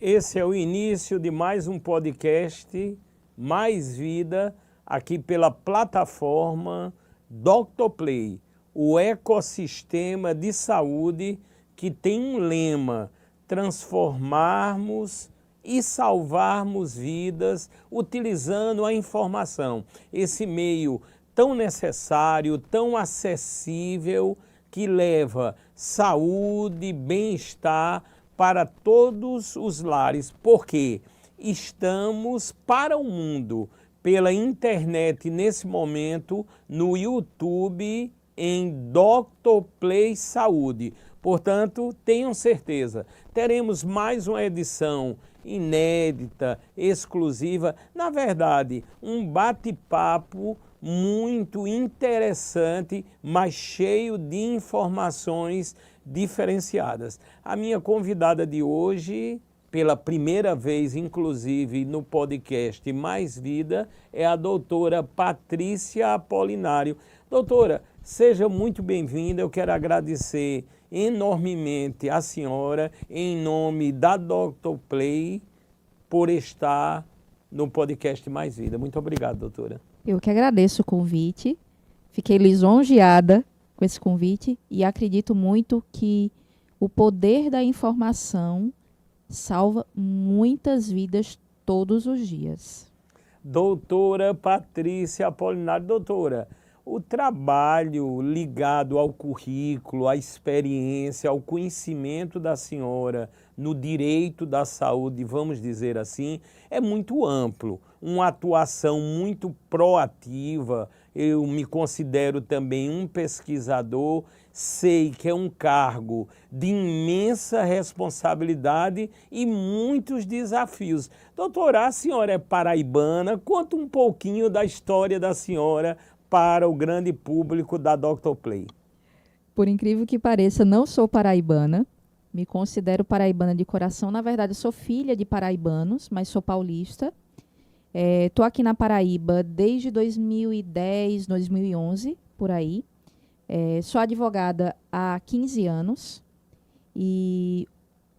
Esse é o início de mais um podcast, Mais Vida, aqui pela plataforma Dr. Play, o ecossistema de saúde que tem um lema: transformarmos e salvarmos vidas utilizando a informação. Esse meio tão necessário, tão acessível, que leva saúde, bem-estar para todos os lares, porque estamos para o mundo pela internet nesse momento, no YouTube, em Dr. Play Saúde. Portanto, tenham certeza, teremos mais uma edição inédita, exclusiva, na verdade, um bate-papo muito interessante, mas cheio de informações diferenciadas. A minha convidada de hoje, pela primeira vez, inclusive, no podcast Mais Vida, é a doutora Patrícia Apolinário. Doutora, seja muito bem-vinda. Eu quero agradecer enormemente a senhora, em nome da Dr. Play, por estar no podcast Mais Vida. Muito obrigado, doutora. Eu que agradeço o convite. Fiquei lisonjeada com esse convite e acredito muito que o poder da informação salva muitas vidas todos os dias. Doutora Patrícia Apolinário. Doutora, o trabalho ligado ao currículo, à experiência, ao conhecimento da senhora no direito da saúde, vamos dizer assim, é muito amplo. Uma atuação muito proativa. Eu me considero também um pesquisador, sei que é um cargo de imensa responsabilidade e muitos desafios. Doutora, a senhora é paraibana, conta um pouquinho da história da senhora para o grande público da Dr. Play. Por incrível que pareça, não sou paraibana, me considero paraibana de coração. Na verdade, eu sou filha de paraibanos, mas sou paulista. Estou aqui na Paraíba desde 2010, 2011, por aí. Sou advogada há 15 anos e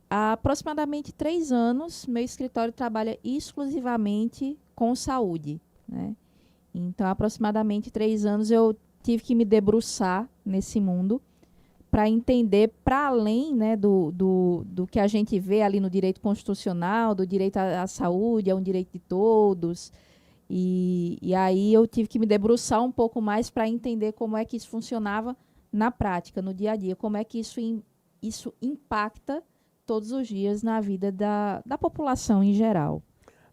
há aproximadamente 3 anos meu escritório trabalha exclusivamente com saúde, né? Então, há aproximadamente 3 anos eu tive que me debruçar nesse mundo para entender, para além, né, do que a gente vê ali no direito constitucional, do direito à saúde, é um direito de todos. E aí eu tive que me debruçar um pouco mais para entender como é que isso funcionava na prática, no dia a dia, como é que isso impacta todos os dias na vida da população em geral.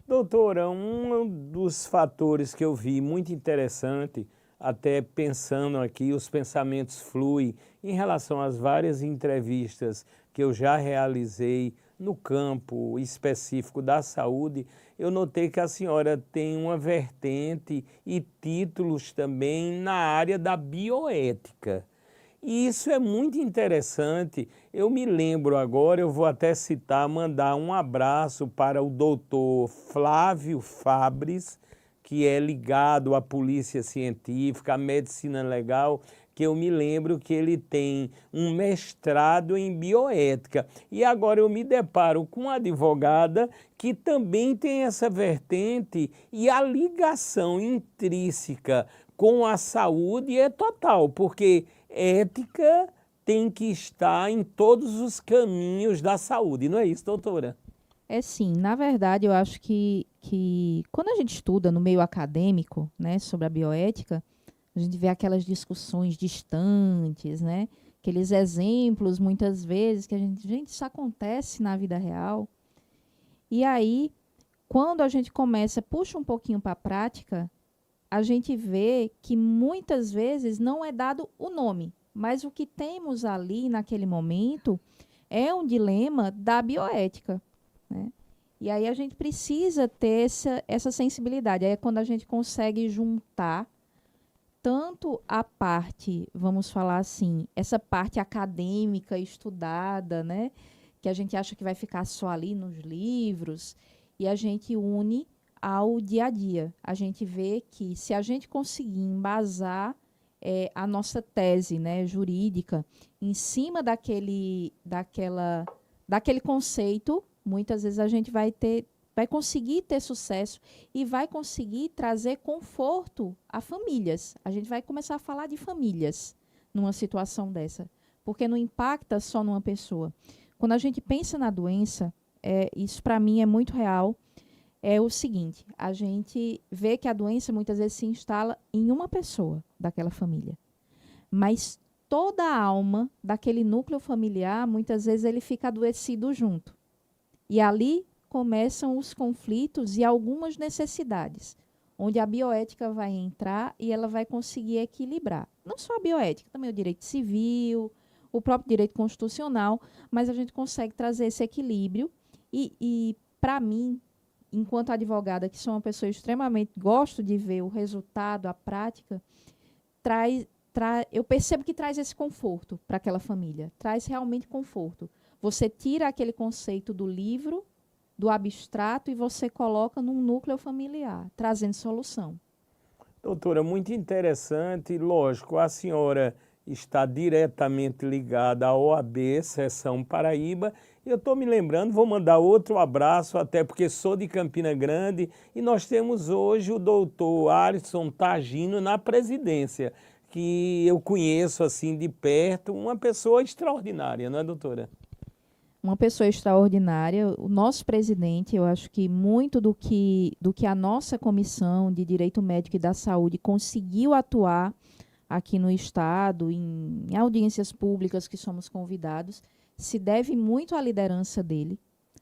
Doutora, um dos fatores que eu vi muito interessante, até pensando aqui, os pensamentos fluem em relação às várias entrevistas que eu já realizei no campo específico da saúde, eu notei que a senhora tem uma vertente e títulos também na área da bioética. E isso é muito interessante. Eu me lembro agora, eu vou até citar, mandar um abraço para o doutor Flávio Fabres, que é ligado à polícia científica, à medicina legal, que eu me lembro que ele tem um mestrado em bioética. E agora eu me deparo com uma advogada que também tem essa vertente e a ligação intrínseca com a saúde é total, porque ética tem que estar em todos os caminhos da saúde, não é isso, doutora? É sim, na verdade eu acho que quando a gente estuda no meio acadêmico, né, sobre a bioética, a gente vê aquelas discussões distantes, né, aqueles exemplos muitas vezes que gente, isso acontece na vida real. E aí, quando a gente puxa um pouquinho para a prática, a gente vê que muitas vezes não é dado o nome, mas o que temos ali naquele momento é um dilema da bioética, né? E aí a gente precisa ter essa sensibilidade. Aí é quando a gente consegue juntar tanto a parte, vamos falar assim, essa parte acadêmica, estudada, né? Que a gente acha que vai ficar só ali nos livros, e a gente une ao dia a dia. A gente vê que se a gente conseguir embasar a nossa tese, né, jurídica em cima daquele conceito, muitas vezes a gente vai conseguir ter sucesso e vai conseguir trazer conforto a famílias. A gente vai começar a falar de famílias numa situação dessa, porque não impacta só numa pessoa. Quando a gente pensa na doença, isso para mim é muito real, é o seguinte, a gente vê que a doença muitas vezes se instala em uma pessoa daquela família, mas toda a alma daquele núcleo familiar, muitas vezes ele fica adoecido junto. E ali começam os conflitos e algumas necessidades, onde a bioética vai entrar e ela vai conseguir equilibrar. Não só a bioética, também o direito civil, o próprio direito constitucional, mas a gente consegue trazer esse equilíbrio. E para mim, enquanto advogada, que sou uma pessoa extremamente, gosto de ver o resultado, a prática, eu percebo que traz esse conforto para aquela família, traz realmente conforto. Você tira aquele conceito do livro, do abstrato, e você coloca num núcleo familiar, trazendo solução. Doutora, muito interessante. Lógico, a senhora está diretamente ligada à OAB, Seção Paraíba. Eu estou me lembrando, vou mandar outro abraço, até porque sou de Campina Grande, e nós temos hoje o doutor Alisson Tagino na presidência, que eu conheço assim de perto, uma pessoa extraordinária, não é, doutora? Uma pessoa extraordinária. O nosso presidente, eu acho que muito do que a nossa Comissão de Direito Médico e da Saúde conseguiu atuar aqui no Estado, em audiências públicas que somos convidados, se deve muito à liderança dele.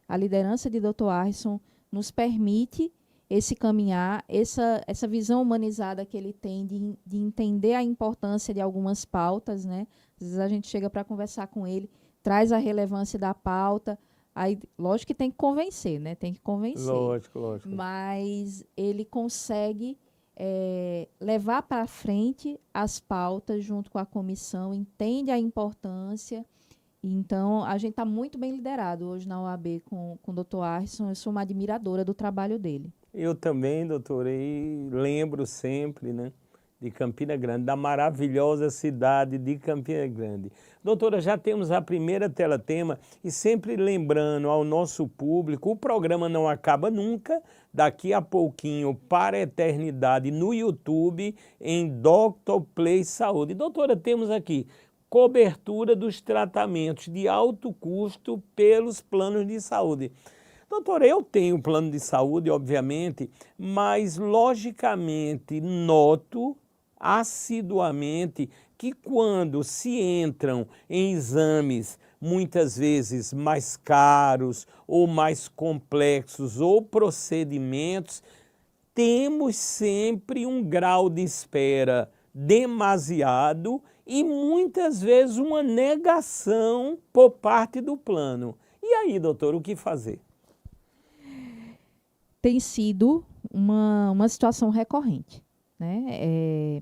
A liderança de Dr. Alisson nos permite esse caminhar, essa visão humanizada que ele tem de entender a importância de algumas pautas, né? Às vezes a gente chega para conversar com ele, traz a relevância da pauta, aí lógico que tem que convencer, né? Tem que convencer. Lógico. Mas ele consegue levar para frente as pautas junto com a comissão, entende a importância. Então, a gente está muito bem liderado hoje na OAB com o Dr. Alisson. Eu sou uma admiradora do trabalho dele. Eu também, doutora, e lembro sempre, né, de Campina Grande, da maravilhosa cidade de Campina Grande. Doutora, já temos a primeira teletema e sempre lembrando ao nosso público, o programa não acaba nunca, daqui a pouquinho para a eternidade no YouTube, em Dr. Play Saúde. Doutora, temos aqui cobertura dos tratamentos de alto custo pelos planos de saúde. Doutora, eu tenho plano de saúde, obviamente, mas logicamente noto assiduamente que quando se entram em exames muitas vezes mais caros ou mais complexos ou procedimentos, temos sempre um grau de espera demasiado e muitas vezes uma negação por parte do plano. E aí, doutor, o que fazer? Tem sido uma situação recorrente, né?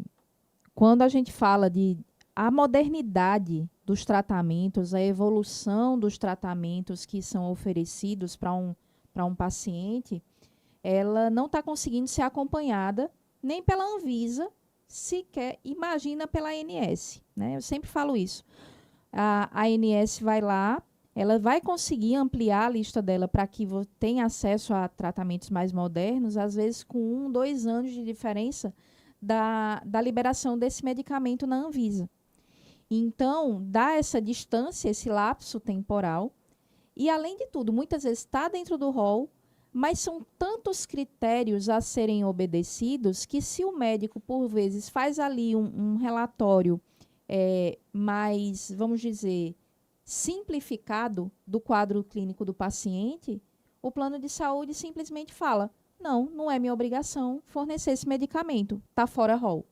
Quando a gente fala de a modernidade dos tratamentos, a evolução dos tratamentos que são oferecidos para um paciente, ela não está conseguindo ser acompanhada nem pela Anvisa, sequer imagina pela ANS, né? Eu sempre falo isso. A ANS vai lá, ela vai conseguir ampliar a lista dela para que tenha acesso a tratamentos mais modernos, às vezes com 1, 2 anos de diferença da liberação desse medicamento na Anvisa. Então, dá essa distância, esse lapso temporal, e além de tudo, muitas vezes está dentro do rol, mas são tantos critérios a serem obedecidos que se o médico, por vezes, faz ali um relatório mais, vamos dizer, simplificado do quadro clínico do paciente, o plano de saúde simplesmente fala: não é minha obrigação fornecer esse medicamento, está fora rol.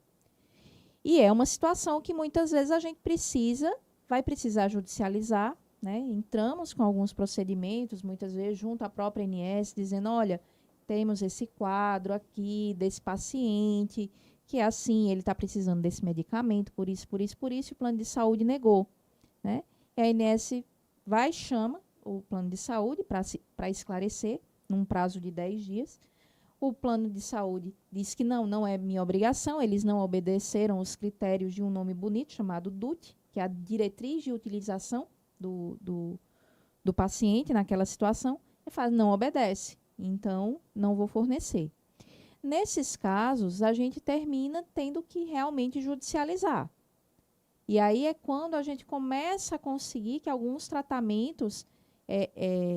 E é uma situação que muitas vezes a gente vai precisar judicializar, né? Entramos com alguns procedimentos, muitas vezes junto à própria ANS, dizendo: olha, temos esse quadro aqui desse paciente, que é assim, ele está precisando desse medicamento, por isso, e o plano de saúde negou, né? E a ANS vai e chama o plano de saúde para esclarecer, num prazo de 10 dias. O plano de saúde diz que não é minha obrigação, eles não obedeceram os critérios de um nome bonito chamado DUT, que é a diretriz de utilização do paciente naquela situação, Ele fala, não obedece, então não vou fornecer. Nesses casos, a gente termina tendo que realmente judicializar. E aí é quando a gente começa a conseguir que alguns tratamentos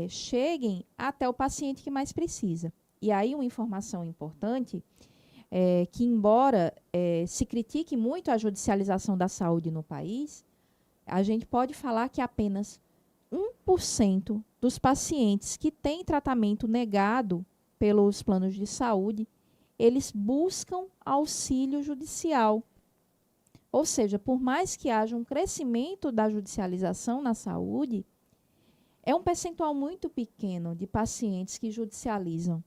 cheguem até o paciente que mais precisa. E aí uma informação importante é que, embora se critique muito a judicialização da saúde no país, a gente pode falar que apenas 1% dos pacientes que têm tratamento negado pelos planos de saúde, eles buscam auxílio judicial. Ou seja, por mais que haja um crescimento da judicialização na saúde, é um percentual muito pequeno de pacientes que judicializam,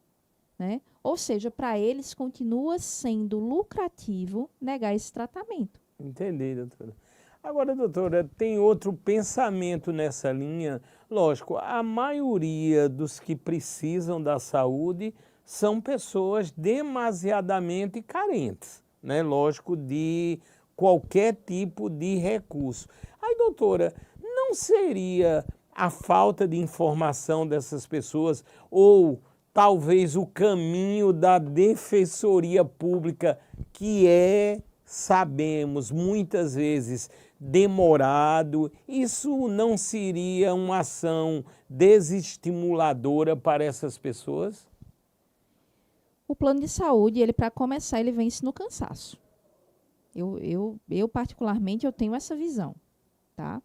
né? Ou seja, para eles continua sendo lucrativo negar esse tratamento. Entendi, doutora. Agora, doutora, tem outro pensamento nessa linha. Lógico, a maioria dos que precisam da saúde são pessoas demasiadamente carentes, né? Lógico, de qualquer tipo de recurso. Aí, doutora, não seria a falta de informação dessas pessoas ou talvez o caminho da defensoria pública, que sabemos, muitas vezes demorado, isso não seria uma ação desestimuladora para essas pessoas? O plano de saúde, ele para começar, ele vence no cansaço. Eu particularmente, eu tenho essa visão, tá?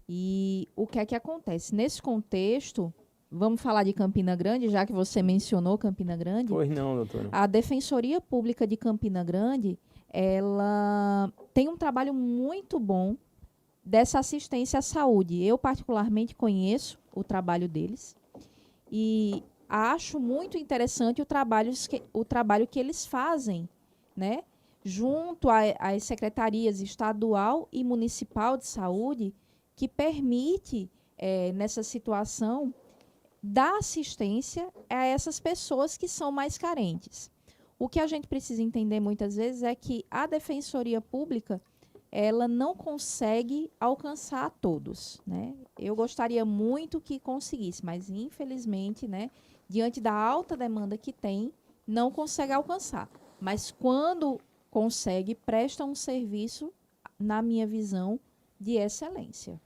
E o que é que acontece? Nesse contexto, vamos falar de Campina Grande, já que você mencionou Campina Grande. Pois não, doutora. A Defensoria Pública de Campina Grande, ela tem um trabalho muito bom dessa assistência à saúde. Eu, particularmente, conheço o trabalho deles e acho muito interessante o trabalho que eles fazem, né? Junto às secretarias estadual e municipal de saúde, que permite, nessa situação, dar assistência a essas pessoas que são mais carentes. O que a gente precisa entender muitas vezes é que a Defensoria Pública, ela não consegue alcançar a todos, né? Eu gostaria muito que conseguisse, mas infelizmente, né, diante da alta demanda que tem, não consegue alcançar. Mas quando consegue, presta um serviço, na minha visão, de excelência.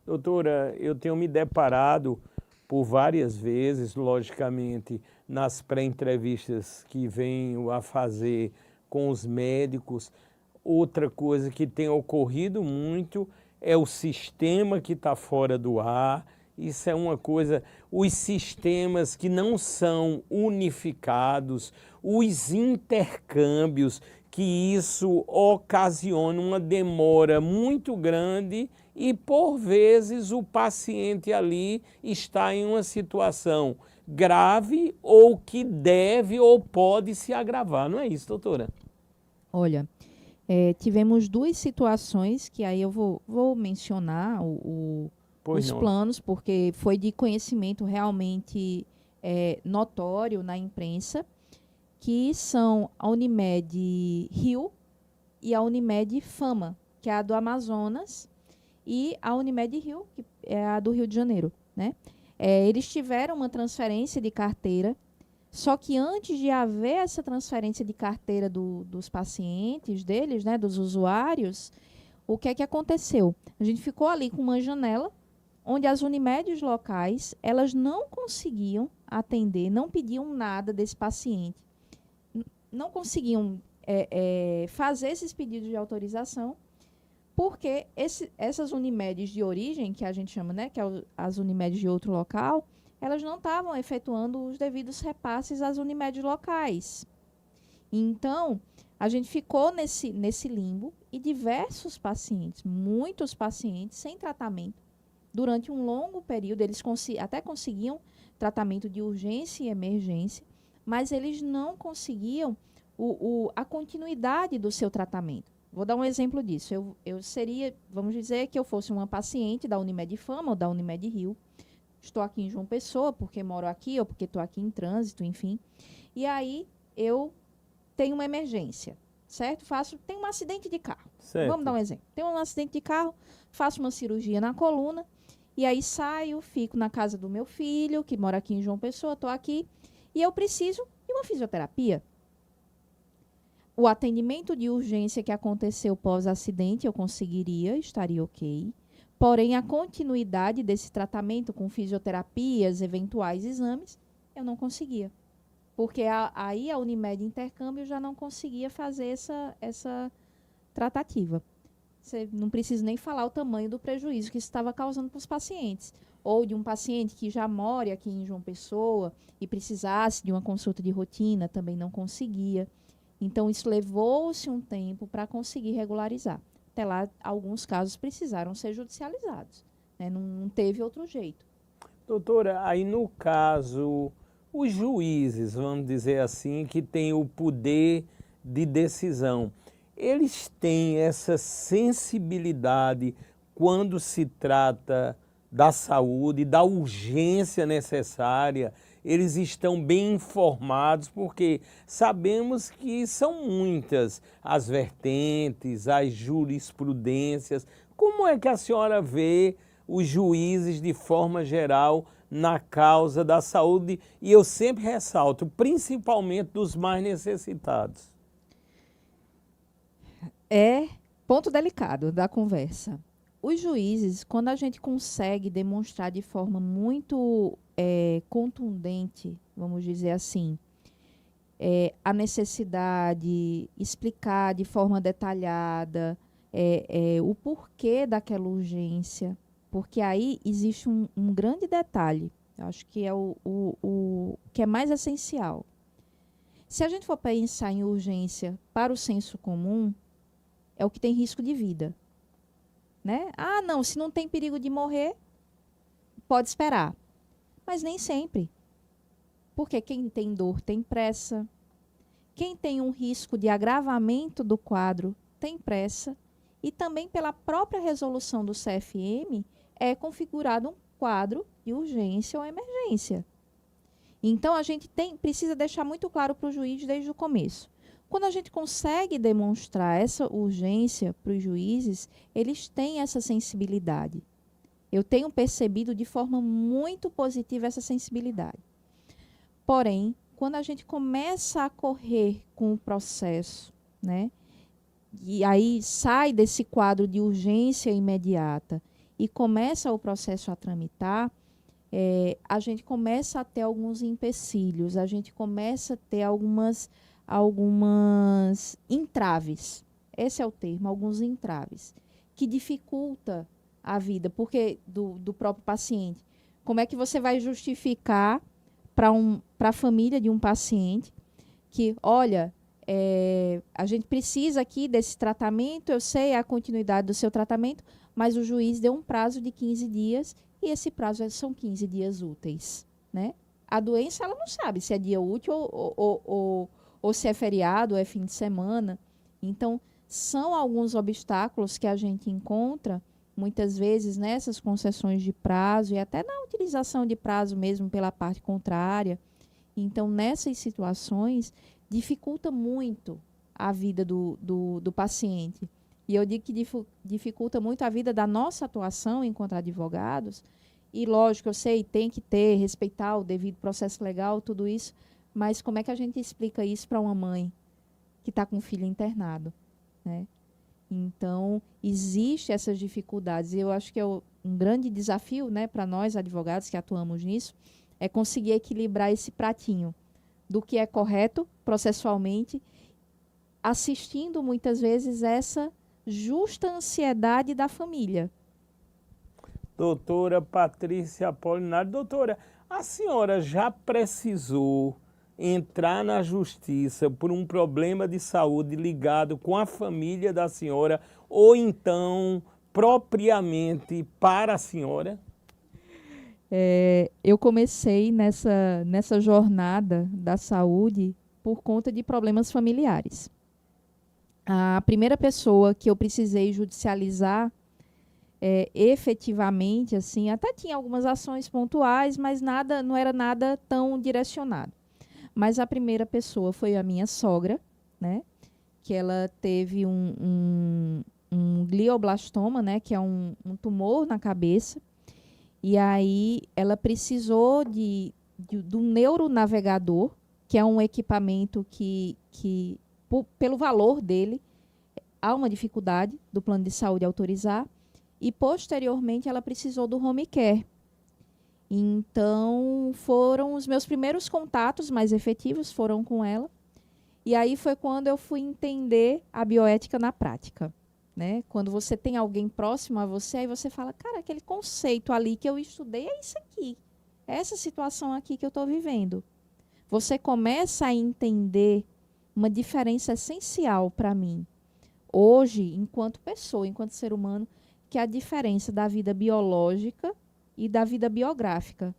Doutora, eu tenho me deparado por várias vezes, logicamente, nas pré-entrevistas que venho a fazer com os médicos. Outra coisa que tem ocorrido muito é o sistema que está fora do ar. Isso é uma coisa, os sistemas que não são unificados, os intercâmbios, que isso ocasiona uma demora muito grande e, por vezes, o paciente ali está em uma situação grave ou que deve ou pode se agravar. Não é isso, doutora? Olha, tivemos duas situações que aí eu vou mencionar os planos, porque foi de conhecimento realmente notório na imprensa, que são a Unimed Rio e a Unimed Fama, que é a do Amazonas, e a Unimed Rio, que é a do Rio de Janeiro, né? Eles tiveram uma transferência de carteira, só que antes de haver essa transferência de carteira dos pacientes deles, né, dos usuários, o que é que aconteceu? A gente ficou ali com uma janela onde as Unimedes locais, elas não conseguiam atender, não pediam nada desse paciente, não conseguiam fazer esses pedidos de autorização, porque essas Unimedes de origem, que a gente chama, né, que é as Unimedes de outro local, elas não estavam efetuando os devidos repasses às Unimedes locais. Então, a gente ficou nesse limbo e diversos pacientes, muitos pacientes sem tratamento, durante um longo período, eles até conseguiam tratamento de urgência e emergência, mas eles não conseguiam a continuidade do seu tratamento. Vou dar um exemplo disso. Eu seria, vamos dizer que eu fosse uma paciente da Unimed Fama ou da Unimed Rio. Estou aqui em João Pessoa, porque moro aqui ou porque estou aqui em trânsito, enfim. E aí, eu tenho uma emergência, certo? Tenho um acidente de carro. Certo. Vamos dar um exemplo. Tenho um acidente de carro, faço uma cirurgia na coluna E aí saio, fico na casa do meu filho, que mora aqui em João Pessoa, estou aqui, e eu preciso de uma fisioterapia. O atendimento de urgência que aconteceu pós-acidente eu conseguiria, estaria ok. Porém, a continuidade desse tratamento com fisioterapias, eventuais exames, eu não conseguia. Porque aí a Unimed Intercâmbio já não conseguia fazer essa tratativa. Você não precisa nem falar o tamanho do prejuízo que isso estava causando para os pacientes. Ou de um paciente que já mora aqui em João Pessoa e precisasse de uma consulta de rotina, também não conseguia. Então, isso levou-se um tempo para conseguir regularizar. Até lá, alguns casos precisaram ser judicializados, né? Não teve outro jeito. Doutora, aí no caso, os juízes, vamos dizer assim, que têm o poder de decisão, eles têm essa sensibilidade quando se trata da saúde, da urgência necessária, eles estão bem informados, porque sabemos que são muitas as vertentes, as jurisprudências. Como é que a senhora vê os juízes de forma geral na causa da saúde? E eu sempre ressalto, principalmente dos mais necessitados. É ponto delicado da conversa. Os juízes, quando a gente consegue demonstrar de forma muito contundente, vamos dizer assim, a necessidade, explicar de forma detalhada o porquê daquela urgência, porque aí existe um grande detalhe, eu acho que é o que é mais essencial. Se a gente for pensar em urgência para o senso comum, é o que tem risco de vida, né? Ah, não, se não tem perigo de morrer, pode esperar. Mas nem sempre. Porque quem tem dor tem pressa. Quem tem um risco de agravamento do quadro tem pressa. E também pela própria resolução do CFM é configurado um quadro de urgência ou emergência. Então a gente precisa deixar muito claro para o juiz desde o começo. Quando a gente consegue demonstrar essa urgência para os juízes, eles têm essa sensibilidade. Eu tenho percebido de forma muito positiva essa sensibilidade. Porém, quando a gente começa a correr com o processo, né, e aí sai desse quadro de urgência imediata e começa o processo a tramitar, a gente começa a ter alguns empecilhos, a gente começa a ter algumas entraves. Esse é o termo, alguns entraves, que dificulta a vida, porque do próprio paciente. Como é que você vai justificar para a família de um paciente que, olha, a gente precisa aqui desse tratamento, eu sei a continuidade do seu tratamento, mas o juiz deu um prazo de 15 dias e esse prazo são 15 dias úteis, né? A doença, ela não sabe se é dia útil ou se é feriado, ou é fim de semana. Então, são alguns obstáculos que a gente encontra, muitas vezes, nessas concessões de prazo e até na utilização de prazo mesmo pela parte contrária. Então, nessas situações, dificulta muito a vida do paciente. E eu digo que dificulta muito a vida da nossa atuação enquanto advogados. E, lógico, eu sei, tem que respeitar o devido processo legal, tudo isso. Mas como é que a gente explica isso para uma mãe que está com um filho internado, né? Então, existem essas dificuldades. E eu acho que é um grande desafio, né, para nós, advogados que atuamos nisso, é conseguir equilibrar esse pratinho do que é correto processualmente, assistindo muitas vezes essa justa ansiedade da família. Doutora Patrícia Apolinário, doutora, a senhora já precisou entrar na justiça por um problema de saúde ligado com a família da senhora ou então propriamente para a senhora? Eu comecei nessa jornada da saúde por conta de problemas familiares. A primeira pessoa que eu precisei judicializar efetivamente, assim, até tinha algumas ações pontuais, mas não era nada tão direcionado. Mas a primeira pessoa foi a minha sogra, né? Que ela teve um glioblastoma, né? Que é um tumor na cabeça. E aí ela precisou do neuronavegador, que é um equipamento que pelo valor dele, há uma dificuldade do plano de saúde autorizar. E, posteriormente, ela precisou do home care. Então, foram os meus primeiros contatos mais efetivos, foram com ela. E aí foi quando eu fui entender a bioética na prática, né? Quando você tem alguém próximo a você, aí você fala, cara, aquele conceito ali que eu estudei é isso aqui. É essa situação aqui que eu estou vivendo. Você começa a entender uma diferença essencial para mim, hoje, enquanto pessoa, enquanto ser humano, que é a diferença da vida biológica e da vida biográfica.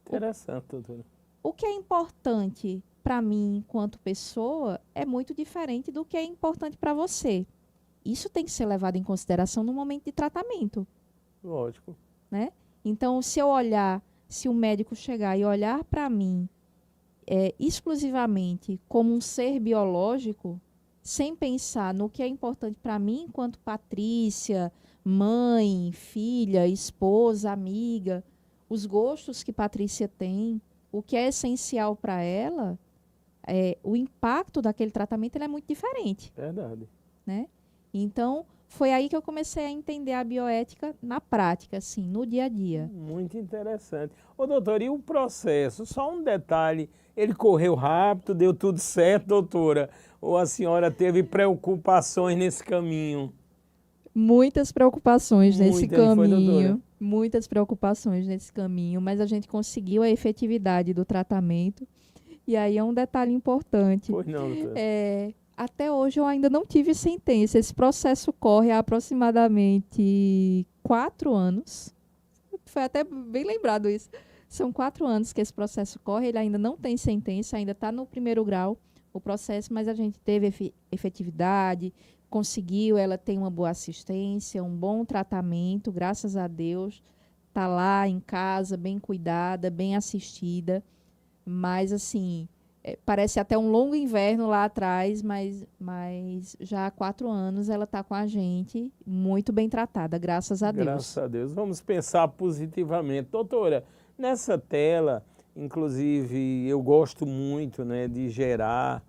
Interessante, doutora. O que é importante para mim, enquanto pessoa, é muito diferente do que é importante para você. Isso tem que ser levado em consideração no momento de tratamento, Lógico. né? Então, se o médico chegar e olhar para mim exclusivamente como um ser biológico, sem pensar no que é importante para mim enquanto Patrícia, mãe, filha, esposa, amiga, os gostos que Patrícia tem, o que é essencial para ela, o impacto daquele tratamento ele é muito diferente, Verdade. né? Então, foi aí que eu comecei a entender a bioética na prática, assim, no dia a dia. Muito interessante. Ô, doutor, e o processo? Só um detalhe, ele correu rápido, deu tudo certo, doutora? Ou a senhora teve preocupações nesse caminho? Muitas preocupações nesse Muita, não foi, doutora? caminho, muitas preocupações nesse caminho, mas a gente conseguiu a efetividade do tratamento. E aí é um detalhe importante. Pois não, doutora. Até hoje eu ainda não tive sentença. Esse processo corre há aproximadamente 4 anos. Foi até bem lembrado isso. São 4 anos que esse processo corre, ele ainda não tem sentença, ainda está no primeiro grau o processo, mas a gente teve efetividade, conseguiu, ela tem uma boa assistência, um bom tratamento, graças a Deus. Está lá em casa, bem cuidada, bem assistida. Mas, assim, parece até um longo inverno lá atrás, mas já há 4 anos ela está com a gente, muito bem tratada, graças a Deus. Graças a Deus. Vamos pensar positivamente. Doutora, nessa tela, inclusive, eu gosto muito, né, de gerar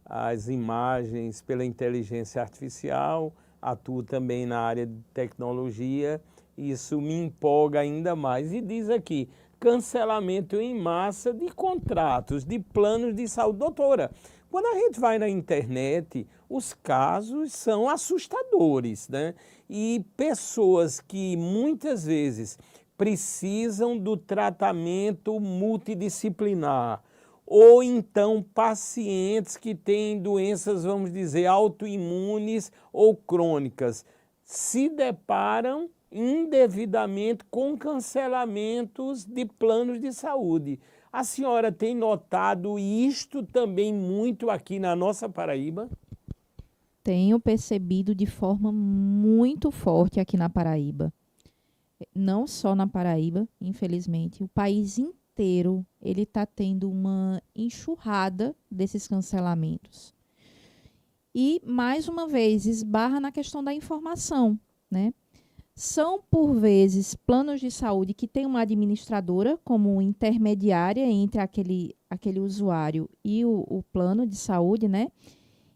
as imagens pela inteligência artificial, atuo também na área de tecnologia, isso me empolga ainda mais. E diz aqui, cancelamento em massa de contratos, de planos de saúde. Doutora, quando a gente vai na internet, os casos são assustadores, né? E pessoas que muitas vezes precisam do tratamento multidisciplinar, ou então pacientes que têm doenças, vamos dizer, autoimunes ou crônicas, se deparam indevidamente com cancelamentos de planos de saúde. A senhora tem notado isto também muito aqui na nossa Paraíba? Tenho percebido de forma muito forte aqui na Paraíba. Não só na Paraíba, infelizmente, o país inteiro ele está tendo uma enxurrada desses cancelamentos. E, mais uma vez, esbarra na questão da informação, né? São, por vezes, planos de saúde que têm uma administradora como intermediária entre aquele usuário e o plano de saúde, né?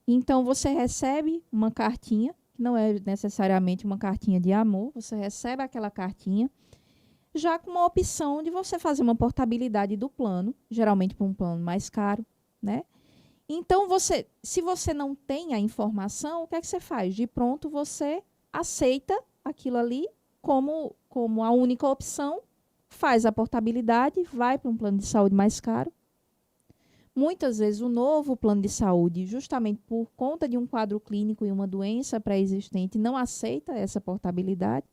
Então, você recebe uma cartinha, que não é necessariamente uma cartinha de amor, você recebe aquela cartinha, já com uma opção de você fazer uma portabilidade do plano, geralmente para um plano mais caro, né? Então, se você não tem a informação, o que é que você faz? De pronto, você aceita aquilo ali como a única opção, faz a portabilidade, vai para um plano de saúde mais caro. Muitas vezes o novo plano de saúde, justamente por conta de um quadro clínico e uma doença pré-existente, não aceita essa portabilidade,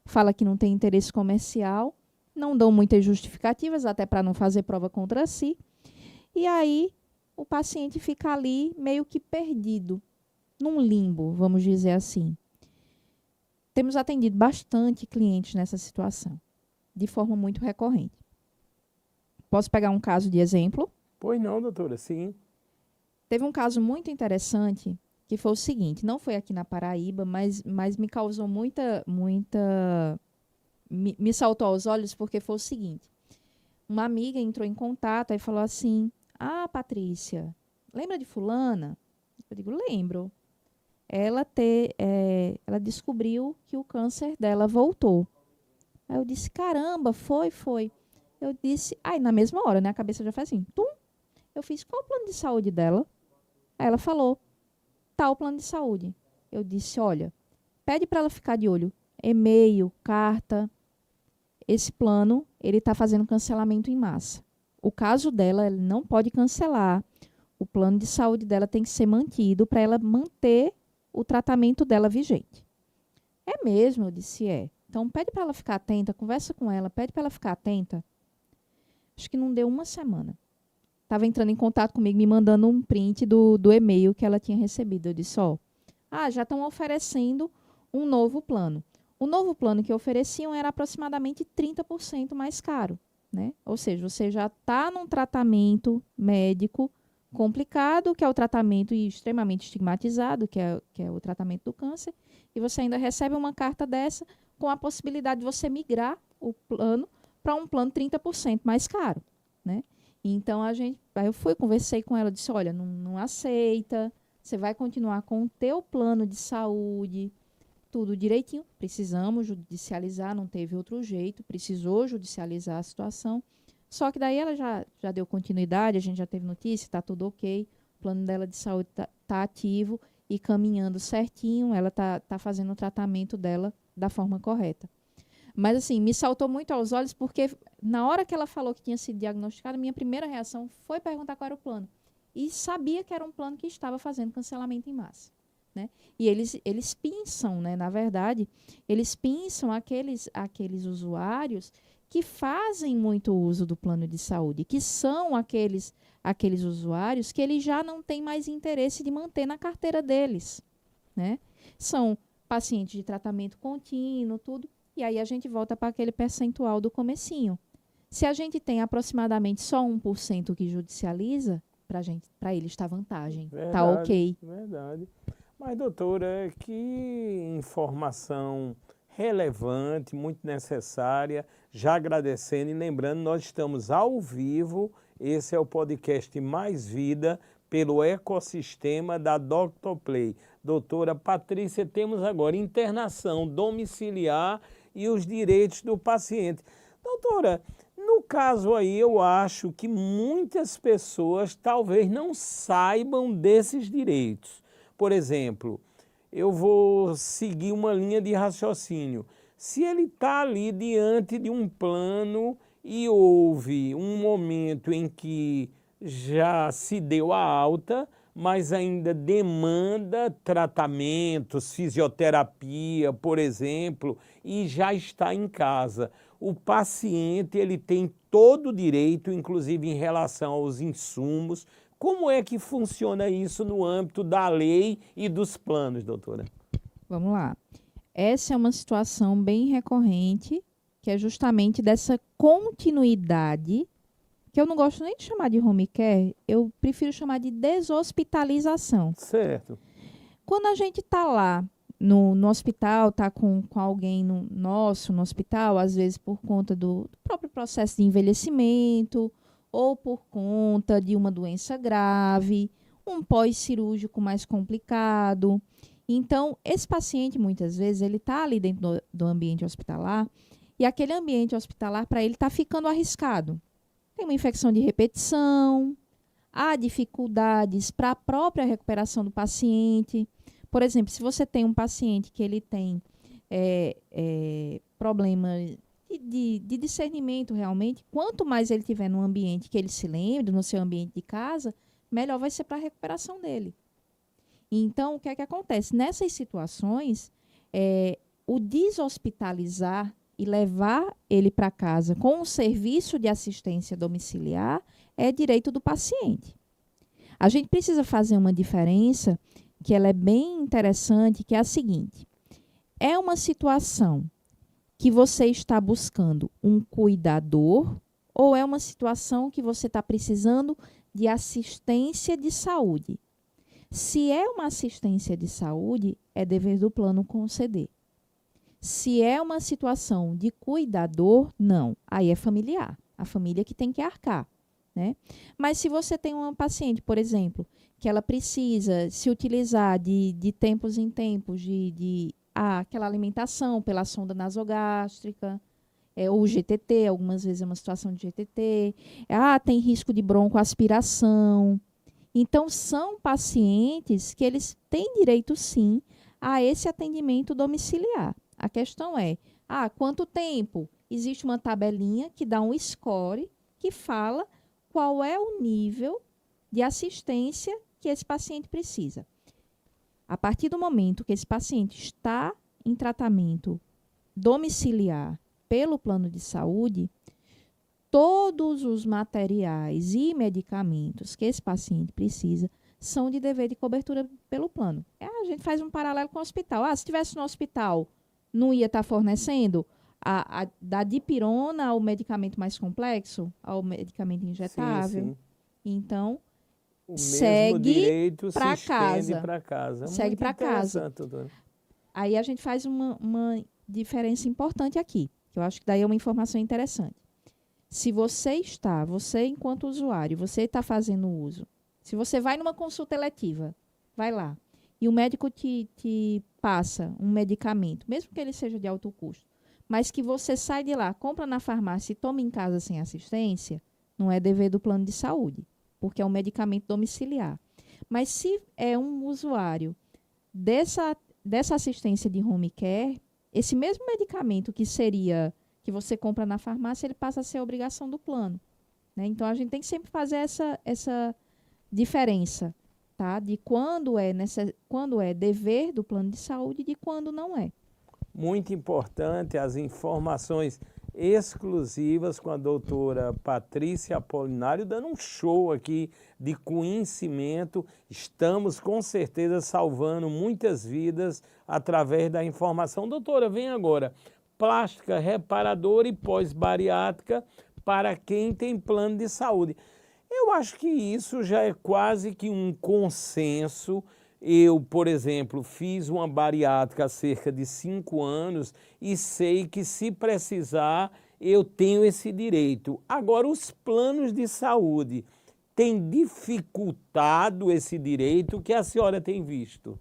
fala que não tem interesse comercial, não dão muitas justificativas, até para não fazer prova contra si. E aí o paciente fica ali meio que perdido, num limbo, vamos dizer assim. Temos atendido bastante clientes nessa situação, de forma muito recorrente. Posso pegar um caso de exemplo? Pois não, doutora, sim. Teve um caso muito interessante, que foi o seguinte, não foi aqui na Paraíba, mas me causou muita me saltou aos olhos porque foi o seguinte. Uma amiga entrou em contato e falou assim, Patrícia, lembra de fulana? Eu digo, lembro. Ela descobriu que o câncer dela voltou. Aí eu disse, caramba, foi. Eu disse, na mesma hora, né? A cabeça já faz assim, tum. Eu fiz, qual o plano de saúde dela? Aí ela falou, tal plano de saúde. Eu disse, olha, pede para ela ficar de olho. E-mail, carta. Esse plano, ele está fazendo cancelamento em massa. O caso dela, ele não pode cancelar. O plano de saúde dela tem que ser mantido para ela manter o tratamento dela vigente. É mesmo? Eu disse, é. Então, pede para ela ficar atenta, conversa com ela, pede para ela ficar atenta. Acho que não deu uma semana. Estava entrando em contato comigo, me mandando um print do e-mail que ela tinha recebido. Eu disse, já estão oferecendo um novo plano. O novo plano que ofereciam era aproximadamente 30% mais caro, né? Ou seja, você já está num tratamento médico complicado, que é o tratamento extremamente estigmatizado, que é o tratamento do câncer, e você ainda recebe uma carta dessa com a possibilidade de você migrar o plano para um plano 30% mais caro, né? Então, aí eu conversei com ela, disse, olha, não aceita, você vai continuar com o teu plano de saúde, tudo direitinho, precisamos judicializar, não teve outro jeito, precisou judicializar a situação. Só que daí ela já deu continuidade, a gente já teve notícia, está tudo ok, o plano dela de saúde tá ativo e caminhando certinho, ela tá fazendo o tratamento dela da forma correta. Mas assim, me saltou muito aos olhos porque na hora que ela falou que tinha sido diagnosticada, minha primeira reação foi perguntar qual era o plano. E sabia que era um plano que estava fazendo cancelamento em massa. Né? E eles pinçam, né? Na verdade, eles pinçam aqueles usuários que fazem muito uso do plano de saúde, que são aqueles usuários que eles já não têm mais interesse de manter na carteira deles. Né? São pacientes de tratamento contínuo, tudo, e aí a gente volta para aquele percentual do comecinho. Se a gente tem aproximadamente só 1% que judicializa, para eles está vantagem, está ok. Verdade. Mas, doutora, que informação relevante, muito necessária. Já agradecendo e lembrando, nós estamos ao vivo. Esse é o podcast Mais Vida pelo ecossistema da Dr. Play. Doutora Patrícia, temos agora internação domiciliar e os direitos do paciente. Doutora, no caso aí, eu acho que muitas pessoas talvez não saibam desses direitos. Por exemplo, eu vou seguir uma linha de raciocínio. Se ele está ali diante de um plano e houve um momento em que já se deu a alta, mas ainda demanda tratamentos, fisioterapia, por exemplo, e já está em casa. O paciente ele tem todo o direito, inclusive em relação aos insumos. Como é que funciona isso no âmbito da lei e dos planos, doutora? Vamos lá. Essa é uma situação bem recorrente, que é justamente dessa continuidade, que eu não gosto nem de chamar de home care, eu prefiro chamar de deshospitalização. Certo. Quando a gente está lá no hospital, está com alguém no hospital, às vezes por conta do próprio processo de envelhecimento, ou por conta de uma doença grave, um pós-cirúrgico mais complicado. Então, esse paciente, muitas vezes, ele está ali dentro do ambiente hospitalar e aquele ambiente hospitalar, para ele, está ficando arriscado. Tem uma infecção de repetição, há dificuldades para a própria recuperação do paciente. Por exemplo, se você tem um paciente que ele tem problema de discernimento realmente, quanto mais ele tiver no ambiente que ele se lembre, no seu ambiente de casa, melhor vai ser para a recuperação dele. Então, o que é que acontece? Nessas situações, o deshospitalizar e levar ele para casa com um serviço de assistência domiciliar é direito do paciente. A gente precisa fazer uma diferença que ela é bem interessante, que é a seguinte: é uma situação que você está buscando um cuidador ou é uma situação que você está precisando de assistência de saúde? Se é uma assistência de saúde, é dever do plano conceder. Se é uma situação de cuidador, não. Aí é familiar. A família que tem que arcar, né? Mas se você tem uma paciente, por exemplo, que ela precisa se utilizar de tempos em tempos aquela alimentação pela sonda nasogástrica, ou GTT, algumas vezes é uma situação de GTT. Tem risco de broncoaspiração. Então, são pacientes que eles têm direito, sim, a esse atendimento domiciliar. A questão é, quanto tempo? Existe uma tabelinha que dá um score que fala qual é o nível de assistência que esse paciente precisa. A partir do momento que esse paciente está em tratamento domiciliar pelo plano de saúde, todos os materiais e medicamentos que esse paciente precisa são de dever de cobertura pelo plano. A gente faz um paralelo com o hospital. Se estivesse no hospital, não ia estar fornecendo da dipirona ao medicamento mais complexo, ao medicamento injetável. Sim, sim. Então, O mesmo segue direito se para estende casa. para casa. Segue Muito para casa. interessante, doutora. Aí a gente faz uma diferença importante aqui, que eu acho que daí é uma informação interessante. Se você enquanto usuário, você está fazendo uso, se você vai numa consulta eletiva, vai lá, e o médico te passa um medicamento, mesmo que ele seja de alto custo, mas que você sai de lá, compra na farmácia e toma em casa sem assistência, não é dever do plano de saúde, porque é um medicamento domiciliar. Mas se é um usuário dessa assistência de home care, esse mesmo medicamento que você compra na farmácia, ele passa a ser obrigação do plano, né? Então, a gente tem que sempre fazer essa diferença, tá? De quando é dever do plano de saúde e de quando não é. Muito importante as informações exclusivas com a doutora Patrícia Apolinário, dando um show aqui de conhecimento. Estamos com certeza salvando muitas vidas através da informação. Doutora, vem agora. Plástica reparadora e pós-bariátrica para quem tem plano de saúde. Eu acho que isso já é quase que um consenso. Eu, por exemplo, fiz uma bariátrica há cerca de 5 anos e sei que, se precisar, eu tenho esse direito. Agora, os planos de saúde têm dificultado esse direito? O que a senhora tem visto?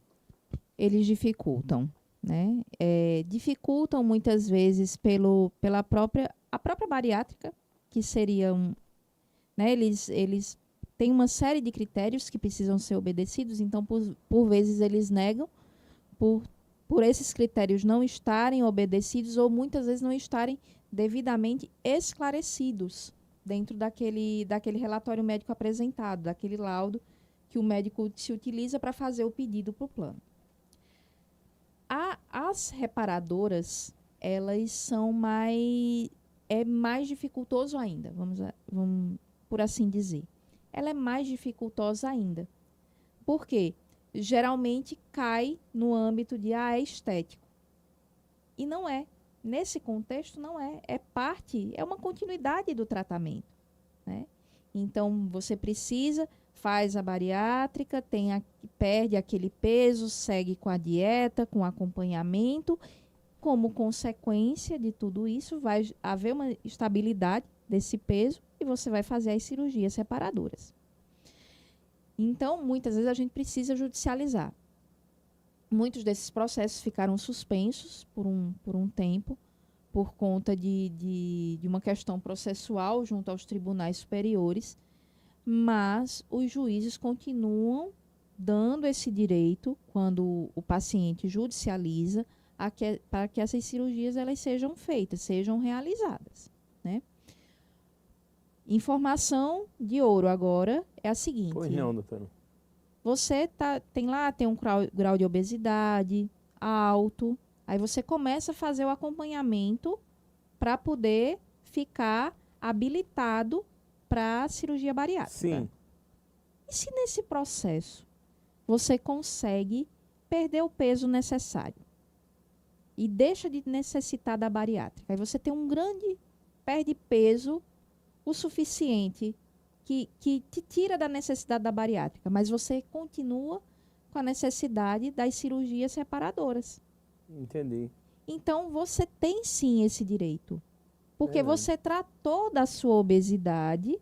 Eles dificultam, né? Dificultam muitas vezes a própria bariátrica, que seria né? Eles têm uma série de critérios que precisam ser obedecidos, então, por vezes, eles negam por esses critérios não estarem obedecidos ou muitas vezes não estarem devidamente esclarecidos dentro daquele relatório médico apresentado, daquele laudo que o médico se utiliza para fazer o pedido para o plano. As reparadoras, elas são mais dificultoso ainda, vamos por assim dizer. Ela é mais dificultosa ainda. Por quê? Geralmente cai no âmbito de é estético. E não é. Nesse contexto, não é. É uma continuidade do tratamento, né? Então, você faz a bariátrica, perde aquele peso, segue com a dieta, com acompanhamento. Como consequência de tudo isso, vai haver uma estabilidade desse peso e você vai fazer as cirurgias reparadoras. Então, muitas vezes a gente precisa judicializar. Muitos desses processos ficaram suspensos por um tempo, por conta de uma questão processual junto aos tribunais superiores, mas os juízes continuam dando esse direito, quando o paciente judicializa, para que essas cirurgias elas sejam feitas, sejam realizadas, né? Informação de ouro agora é a seguinte. Pois não, doutora. Você tem um grau de obesidade alto, aí você começa a fazer o acompanhamento para poder ficar habilitado para a cirurgia bariátrica. Sim. E se nesse processo você consegue perder o peso necessário e deixa de necessitar da bariátrica, aí você tem perde peso o suficiente que te tira da necessidade da bariátrica, mas você continua com a necessidade das cirurgias reparadoras. Entendi. Então, você tem sim esse direito. Porque Verdade. você tratou da sua obesidade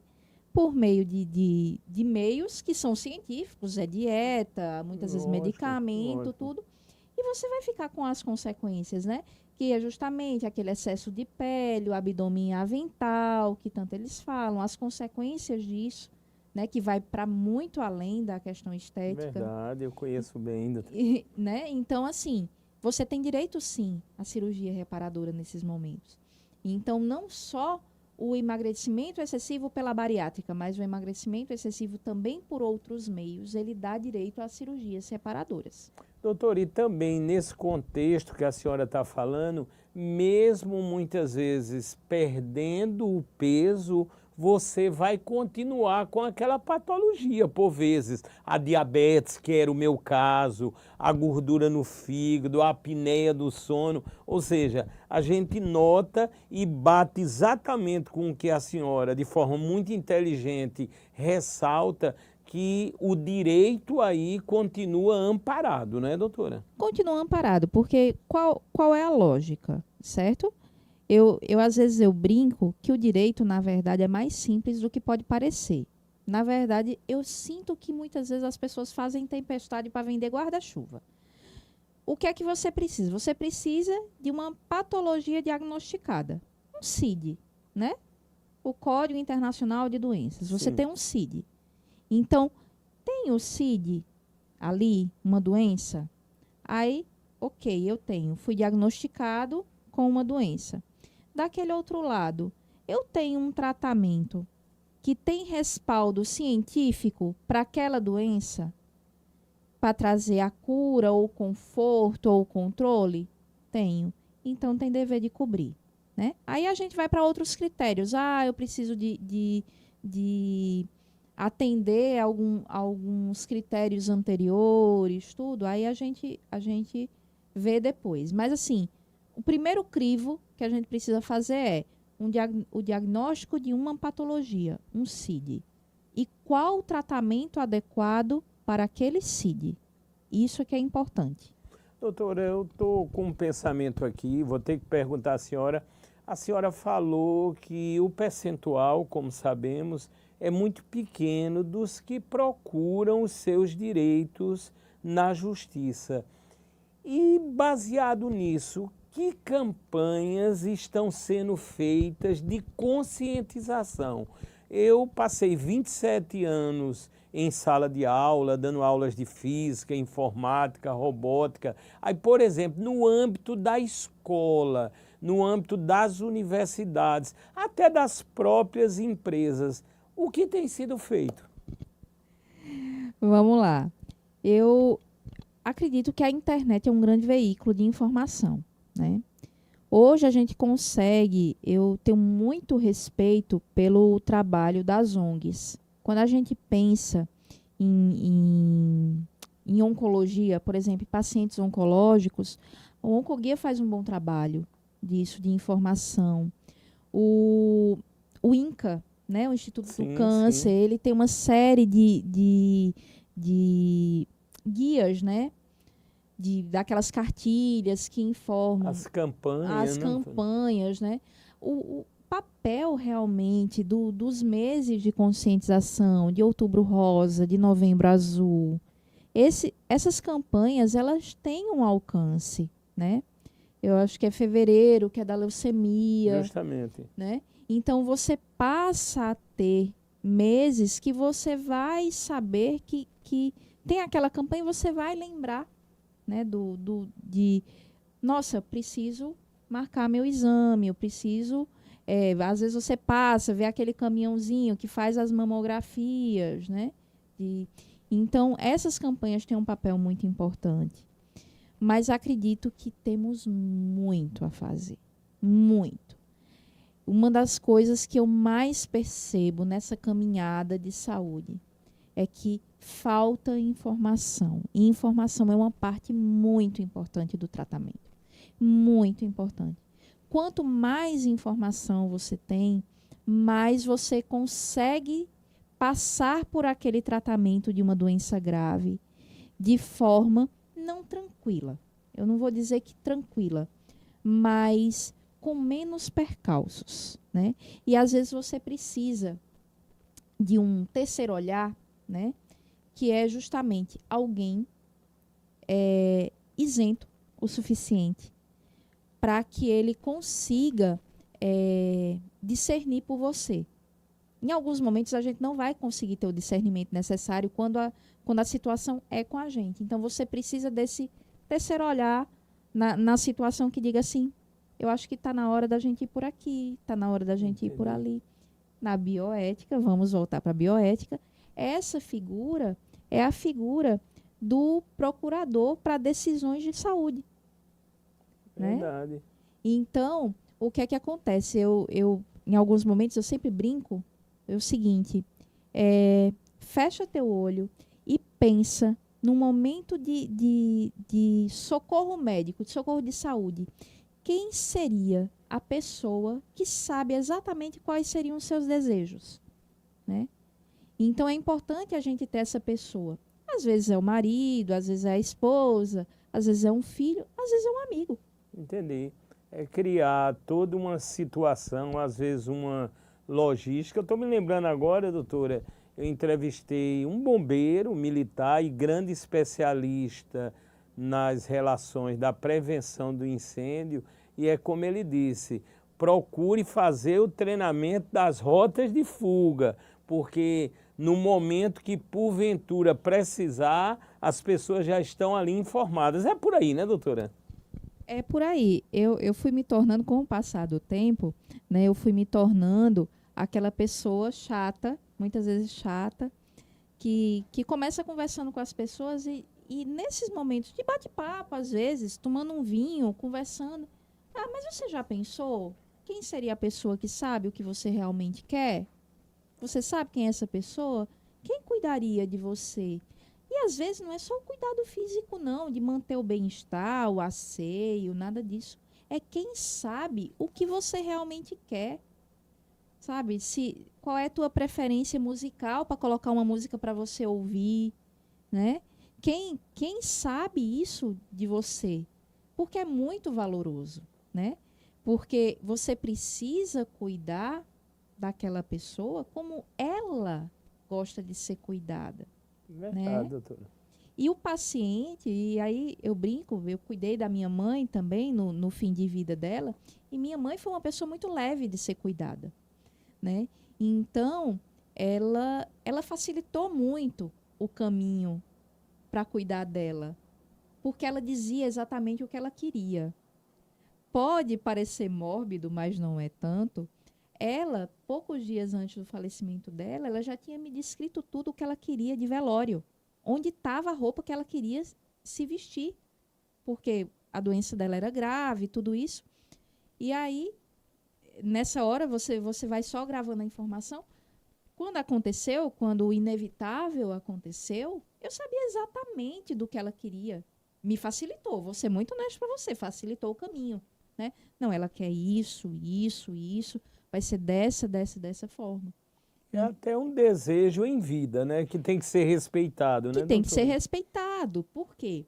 por meio de meios que são científicos, é dieta, muitas vezes Lógico, medicamento, lógico. tudo. E você vai ficar com as consequências, né? Que é justamente aquele excesso de pele, o abdômen avental, que tanto eles falam, as consequências disso, né? Que vai para muito além da questão estética. Verdade, eu conheço bem, doutor. Né? Então, assim, você tem direito, sim, à cirurgia reparadora nesses momentos. Então, não só o emagrecimento excessivo pela bariátrica, mas o emagrecimento excessivo também por outros meios, ele dá direito a cirurgias reparadoras. Doutor, e também nesse contexto que a senhora está falando, mesmo muitas vezes perdendo o peso, você vai continuar com aquela patologia, por vezes. A diabetes, que era o meu caso, a gordura no fígado, a apneia do sono. Ou seja, a gente nota e bate exatamente com o que a senhora, de forma muito inteligente, ressalta que o direito aí continua amparado, né, doutora? Continua amparado, porque qual é a lógica, certo? Às vezes, eu brinco que o direito, na verdade, é mais simples do que pode parecer. Na verdade, eu sinto que muitas vezes as pessoas fazem tempestade para vender guarda-chuva. O que é que você precisa? Você precisa de uma patologia diagnosticada, um CID, né? O Código Internacional de Doenças. Você Sim. tem um CID. Então, tem o CID ali, uma doença? Aí, ok, eu tenho. Fui diagnosticado com uma doença. Daquele outro lado, eu tenho um tratamento que tem respaldo científico para aquela doença, para trazer a cura, ou conforto, ou controle? Tenho. Então, tem dever de cobrir. Né? Aí a gente vai para outros critérios. Ah, eu preciso de atender alguns critérios anteriores, tudo. Aí a gente vê depois. Mas, assim, o primeiro crivo que a gente precisa fazer é o diagnóstico de uma patologia, um CID. E qual o tratamento adequado para aquele CID. Isso é que é importante. Doutora, eu estou com um pensamento aqui, vou ter que perguntar à senhora. A senhora falou que o percentual, como sabemos, é muito pequeno dos que procuram os seus direitos na justiça. E baseado nisso, que campanhas estão sendo feitas de conscientização? Eu passei 27 anos em sala de aula, dando aulas de física, informática, robótica. Aí, por exemplo, no âmbito da escola, no âmbito das universidades, até das próprias empresas, o que tem sido feito? Vamos lá. Eu acredito que a internet é um grande veículo de informação, né? Hoje a gente consegue, eu tenho muito respeito pelo trabalho das ONGs. Quando a gente pensa em oncologia, por exemplo, pacientes oncológicos, o Oncoguia faz um bom trabalho disso, de informação. O, o INCA, né, o Instituto do Sim, Câncer, sim. ele tem uma série de guias, né? Daquelas cartilhas que informam As campanhas, as né? campanhas, né? O papel realmente dos meses de conscientização, de Outubro Rosa, de Novembro Azul, essas campanhas, elas têm um alcance, né? Eu acho que é fevereiro, que é da leucemia, Justamente. né? Então, você passa a ter meses que você vai saber que tem aquela campanha e você vai lembrar, né? Nossa, preciso marcar meu exame, eu preciso... às vezes você passa, vê aquele caminhãozinho que faz as mamografias, né? Então, essas campanhas têm um papel muito importante. Mas acredito que temos muito a fazer. Muito. Uma das coisas que eu mais percebo nessa caminhada de saúde é que falta informação. E informação é uma parte muito importante do tratamento. Muito importante. Quanto mais informação você tem, mais você consegue passar por aquele tratamento de uma doença grave de forma não tranquila. Eu não vou dizer que tranquila, mas com menos percalços, né? E às vezes você precisa de um terceiro olhar, né? Que é justamente alguém isento o suficiente para que ele consiga discernir por você. Em alguns momentos a gente não vai conseguir ter o discernimento necessário quando a situação é com a gente. Então você precisa desse terceiro olhar na situação que diga assim, eu acho que está na hora da gente ir por aqui, está na hora da gente ir por ali. Na bioética, vamos voltar para a bioética, essa figura é a figura do procurador para decisões de saúde. Verdade. Né? Então, o que é que acontece? Em alguns momentos, eu sempre brinco, é o seguinte, fecha teu olho e pensa num momento de socorro médico, de socorro de saúde. Quem seria a pessoa que sabe exatamente quais seriam os seus desejos? Né? Então, é importante a gente ter essa pessoa. Às vezes é o marido, às vezes é a esposa, às vezes é um filho, às vezes é um amigo. Entendi. É criar toda uma situação, às vezes uma logística. Eu estou me lembrando agora, doutora, eu entrevistei um bombeiro militar e grande especialista nas relações da prevenção do incêndio, e é como ele disse, procure fazer o treinamento das rotas de fuga, porque no momento que porventura precisar, as pessoas já estão ali informadas. É por aí, né, doutora? É por aí. Eu fui me tornando, com o passar do tempo, né, eu fui me tornando aquela pessoa chata, muitas vezes chata, que começa conversando com as pessoas e nesses momentos de bate-papo, às vezes, tomando um vinho, conversando. Ah, mas você já pensou? Quem seria a pessoa que sabe o que você realmente quer? Você sabe quem é essa pessoa? Quem cuidaria de você? E às vezes não é só o cuidado físico, não, de manter o bem-estar, o asseio, nada disso. É quem sabe o que você realmente quer. Sabe? Qual é a tua preferência musical para colocar uma música para você ouvir, né? Quem sabe isso de você? Porque é muito valoroso, né? Porque você precisa cuidar daquela pessoa como ela gosta de ser cuidada, Verdade, né? doutora. E o paciente, e aí eu brinco, eu cuidei da minha mãe também no fim de vida dela, e minha mãe foi uma pessoa muito leve de ser cuidada, né? Então, ela facilitou muito o caminho para cuidar dela, porque ela dizia exatamente o que ela queria. Pode parecer mórbido, mas não é tanto. Ela, poucos dias antes do falecimento dela, ela já tinha me descrito tudo o que ela queria de velório, onde estava a roupa que ela queria se vestir, porque a doença dela era grave, tudo isso. E aí, nessa hora, você vai só gravando a informação. Quando aconteceu, quando o inevitável aconteceu, eu sabia exatamente do que ela queria. Me facilitou, vou ser muito honesto para você, facilitou o caminho, né? Não, ela quer isso, isso, isso, vai ser dessa forma. É até um desejo em vida, né? Que tem que ser respeitado, Que né, tem que ser doutora? respeitado, por quê?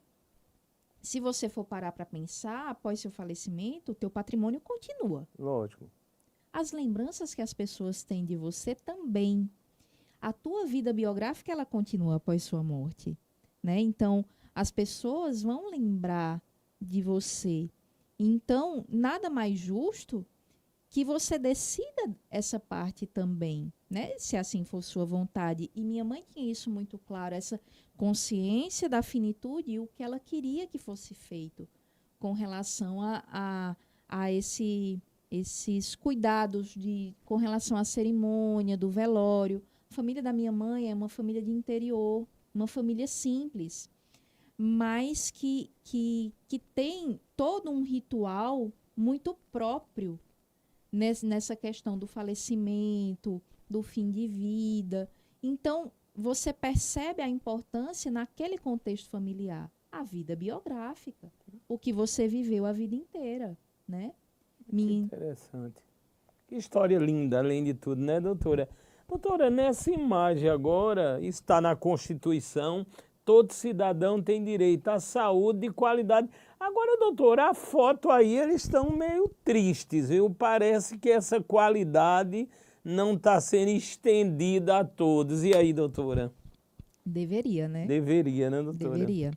Se você for parar para pensar, após seu falecimento, o teu patrimônio continua. Lógico. As lembranças que as pessoas têm de você também. A tua vida biográfica, ela continua após sua morte, né? Então, as pessoas vão lembrar de você. Então, nada mais justo que você decida essa parte também, né? Se assim for sua vontade. E minha mãe tinha isso muito claro, essa consciência da finitude e o que ela queria que fosse feito com relação a esses cuidados com relação à cerimônia, do velório. A família da minha mãe é uma família de interior, uma família simples, mas que tem todo um ritual muito próprio nessa questão do falecimento, do fim de vida. Então, você percebe a importância naquele contexto familiar, a vida biográfica, o que você viveu a vida inteira, né? Que interessante. Que história linda, além de tudo, né, doutora? Doutora, nessa imagem agora, está na Constituição, todo cidadão tem direito à saúde de qualidade. Agora, doutora, a foto aí, eles estão meio tristes, viu? Parece que essa qualidade não está sendo estendida a todos. E aí, doutora? Deveria, né? Deveria, né, doutora? Deveria.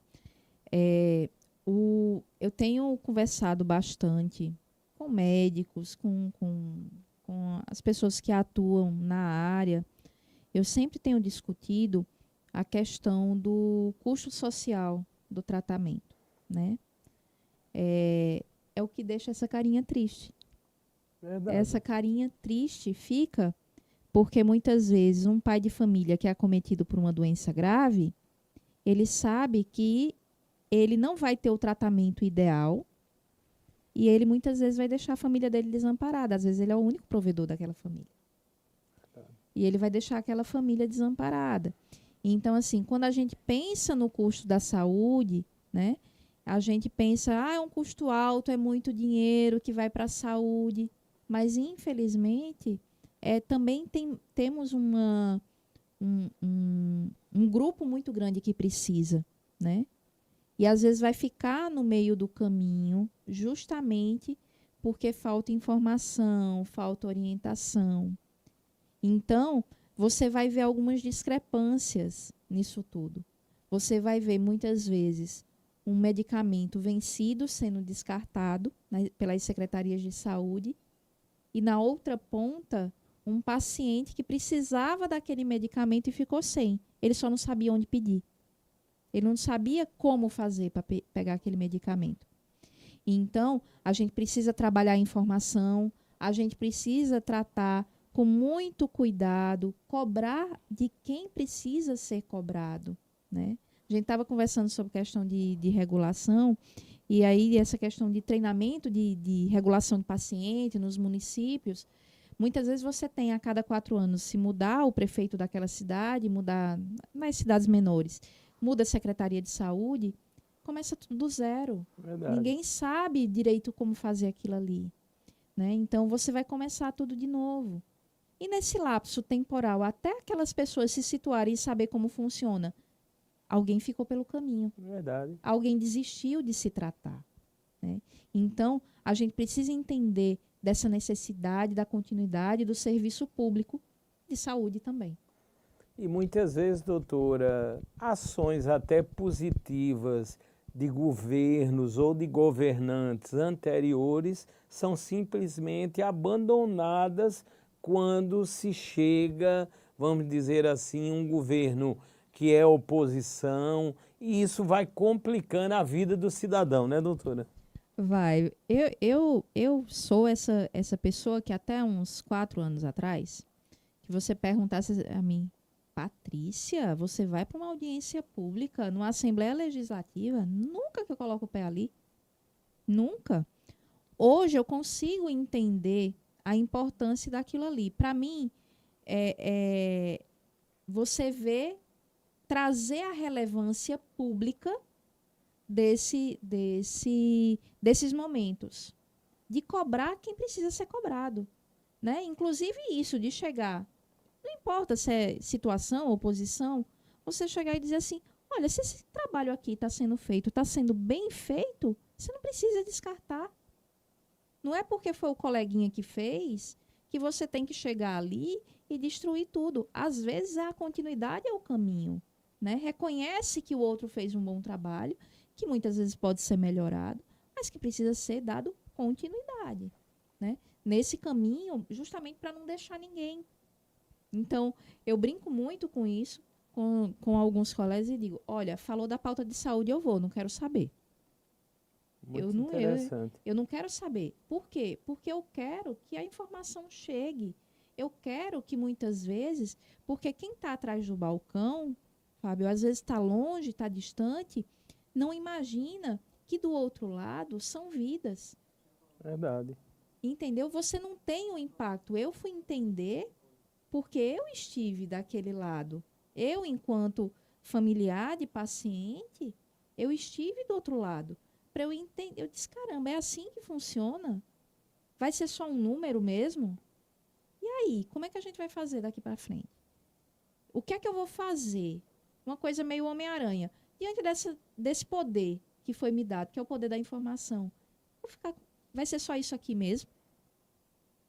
Eu tenho conversado bastante com médicos, com as pessoas que atuam na área. Eu sempre tenho discutido a questão do custo social do tratamento, né? É o que deixa essa carinha triste. Verdade. Essa carinha triste fica porque muitas vezes um pai de família que é acometido por uma doença grave, ele sabe que ele não vai ter o tratamento ideal e ele muitas vezes vai deixar a família dele desamparada. Às vezes ele é o único provedor daquela família. E ele vai deixar aquela família desamparada. Então, assim, quando a gente pensa no custo da saúde, né, a gente pensa, é um custo alto, é muito dinheiro que vai para a saúde. Mas, infelizmente, também temos um grupo muito grande que precisa, né? E às vezes vai ficar no meio do caminho, justamente porque falta informação, falta orientação. Então, você vai ver algumas discrepâncias nisso tudo. Você vai ver, muitas vezes, um medicamento vencido sendo descartado pelas secretarias de saúde e, na outra ponta, um paciente que precisava daquele medicamento e ficou sem. Ele só não sabia onde pedir. Ele não sabia como fazer para pegar aquele medicamento. Então, a gente precisa trabalhar a informação, a gente precisa tratar com muito cuidado, cobrar de quem precisa ser cobrado, né? A gente estava conversando sobre questão de regulação, e aí essa questão de treinamento de regulação de paciente nos municípios, muitas vezes você tem a cada 4 anos, se mudar o prefeito daquela cidade, mudar nas cidades menores, muda a secretaria de saúde, começa tudo do zero. Verdade. Ninguém sabe direito como fazer aquilo ali, né? Então você vai começar tudo de novo. E nesse lapso temporal, até aquelas pessoas se situarem e saber como funciona, alguém ficou pelo caminho. Verdade. Alguém desistiu de se tratar, né? Então, a gente precisa entender dessa necessidade da continuidade do serviço público de saúde também. E muitas vezes, doutora, ações até positivas de governos ou de governantes anteriores são simplesmente abandonadas quando se chega, vamos dizer assim, um governo que é oposição, e isso vai complicando a vida do cidadão, né, doutora? Vai. Eu sou essa pessoa que até uns 4 anos atrás, que você perguntasse a mim, Patrícia, você vai para uma audiência pública, numa Assembleia Legislativa? Nunca que eu coloco o pé ali. Nunca. Hoje eu consigo entender a importância daquilo ali. Para mim, você vê trazer a relevância pública desses momentos. De cobrar quem precisa ser cobrado, né? Inclusive isso, de chegar, não importa se é situação ou posição, você chegar e dizer assim, olha, se esse trabalho aqui está sendo feito, está sendo bem feito, você não precisa descartar. Não é porque foi o coleguinha que fez que você tem que chegar ali e destruir tudo. Às vezes a continuidade é o caminho, né? Reconhece que o outro fez um bom trabalho, que muitas vezes pode ser melhorado, mas que precisa ser dado continuidade, né? Nesse caminho, justamente para não deixar ninguém. Então, eu brinco muito com isso, com alguns colegas e digo, olha, falou da pauta de saúde, eu vou, não quero saber. Muito interessante. Eu não quero saber. Por quê? Porque eu quero que a informação chegue. Eu quero que muitas vezes, porque quem está atrás do balcão, Fábio, às vezes está longe, está distante, não imagina que do outro lado são vidas. Verdade. Entendeu? Você não tem o impacto. Eu fui entender porque eu estive daquele lado. Eu, enquanto familiar de paciente, eu estive do outro lado. Para eu entender, eu disse, caramba, é assim que funciona? Vai ser só um número mesmo? E aí, como é que a gente vai fazer daqui para frente? O que é que eu vou fazer? uma coisa meio Homem-Aranha. Diante desse poder que foi me dado, que é o poder da informação, vai ser só isso aqui mesmo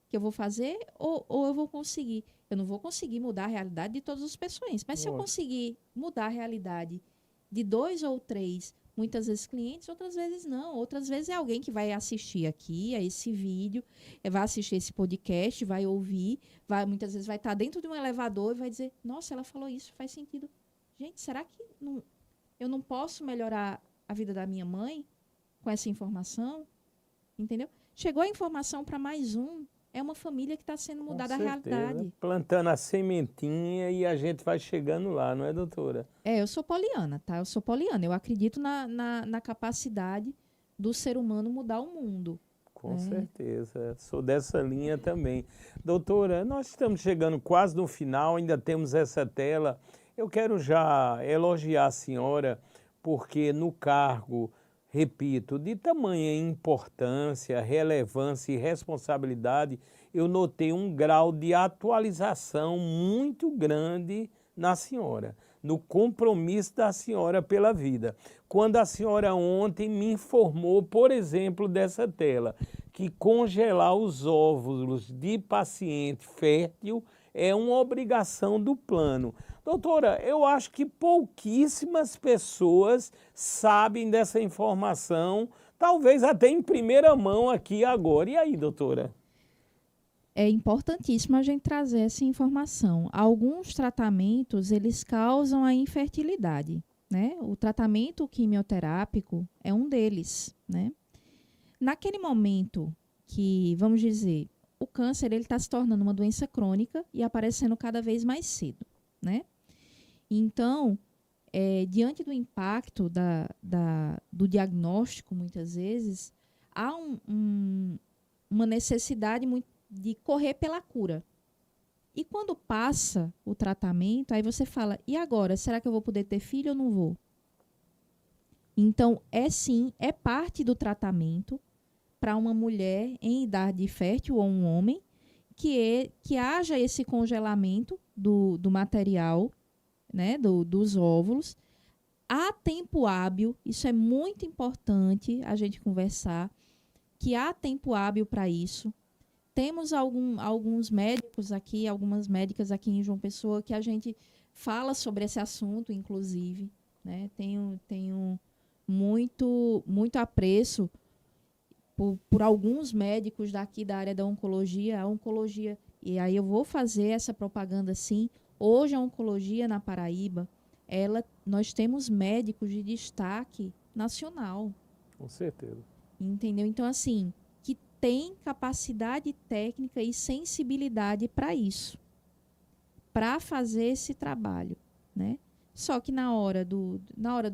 que eu vou fazer ou eu vou conseguir? Eu não vou conseguir mudar a realidade de todas as pessoas, mas se eu conseguir mudar a realidade de 2 ou 3, muitas vezes clientes, outras vezes não. Outras vezes é alguém que vai assistir aqui a esse vídeo, vai assistir esse podcast, vai ouvir, muitas vezes vai estar dentro de um elevador e vai dizer, nossa, ela falou isso, faz sentido. Gente, será que eu não posso melhorar a vida da minha mãe com essa informação? Entendeu? Chegou a informação para mais um. É uma família que está sendo mudada a realidade. Plantando a sementinha e a gente vai chegando lá, não é, doutora? Eu sou poliana, tá? Eu sou poliana. Eu acredito na capacidade do ser humano mudar o mundo. Com certeza. Sou dessa linha também. Doutora, nós estamos chegando quase no final, ainda temos essa tela. Eu quero já elogiar a senhora, porque no cargo, repito, de tamanha importância, relevância e responsabilidade, eu notei um grau de atualização muito grande na senhora, no compromisso da senhora pela vida. Quando a senhora ontem me informou, por exemplo, dessa tela, que congelar os óvulos de paciente fértil é uma obrigação do plano. Doutora, eu acho que pouquíssimas pessoas sabem dessa informação, talvez até em primeira mão aqui agora. E aí, doutora? É importantíssimo a gente trazer essa informação. Alguns tratamentos, eles causam a infertilidade, né? O tratamento quimioterápico é um deles, né? Naquele momento que, vamos dizer, o câncer está se tornando uma doença crônica e aparecendo cada vez mais cedo, né? Então, diante do impacto do diagnóstico, muitas vezes, há uma necessidade de correr pela cura. E quando passa o tratamento, aí você fala, e agora? Será que eu vou poder ter filho ou não vou? Então, é parte do tratamento para uma mulher em idade fértil ou um homem que haja esse congelamento do material, né, dos óvulos, há tempo hábil, isso é muito importante a gente conversar, que há tempo hábil para isso. Temos alguns médicos aqui, algumas médicas aqui em João Pessoa que a gente fala sobre esse assunto, inclusive, né? Tenho muito apreço por alguns médicos daqui da área da oncologia. A oncologia, e aí eu vou fazer essa propaganda sim. Hoje a oncologia na Paraíba, nós temos médicos de destaque nacional. Com certeza. Entendeu? Então, assim, que tem capacidade técnica e sensibilidade para isso, para fazer esse trabalho, né? Só que na hora do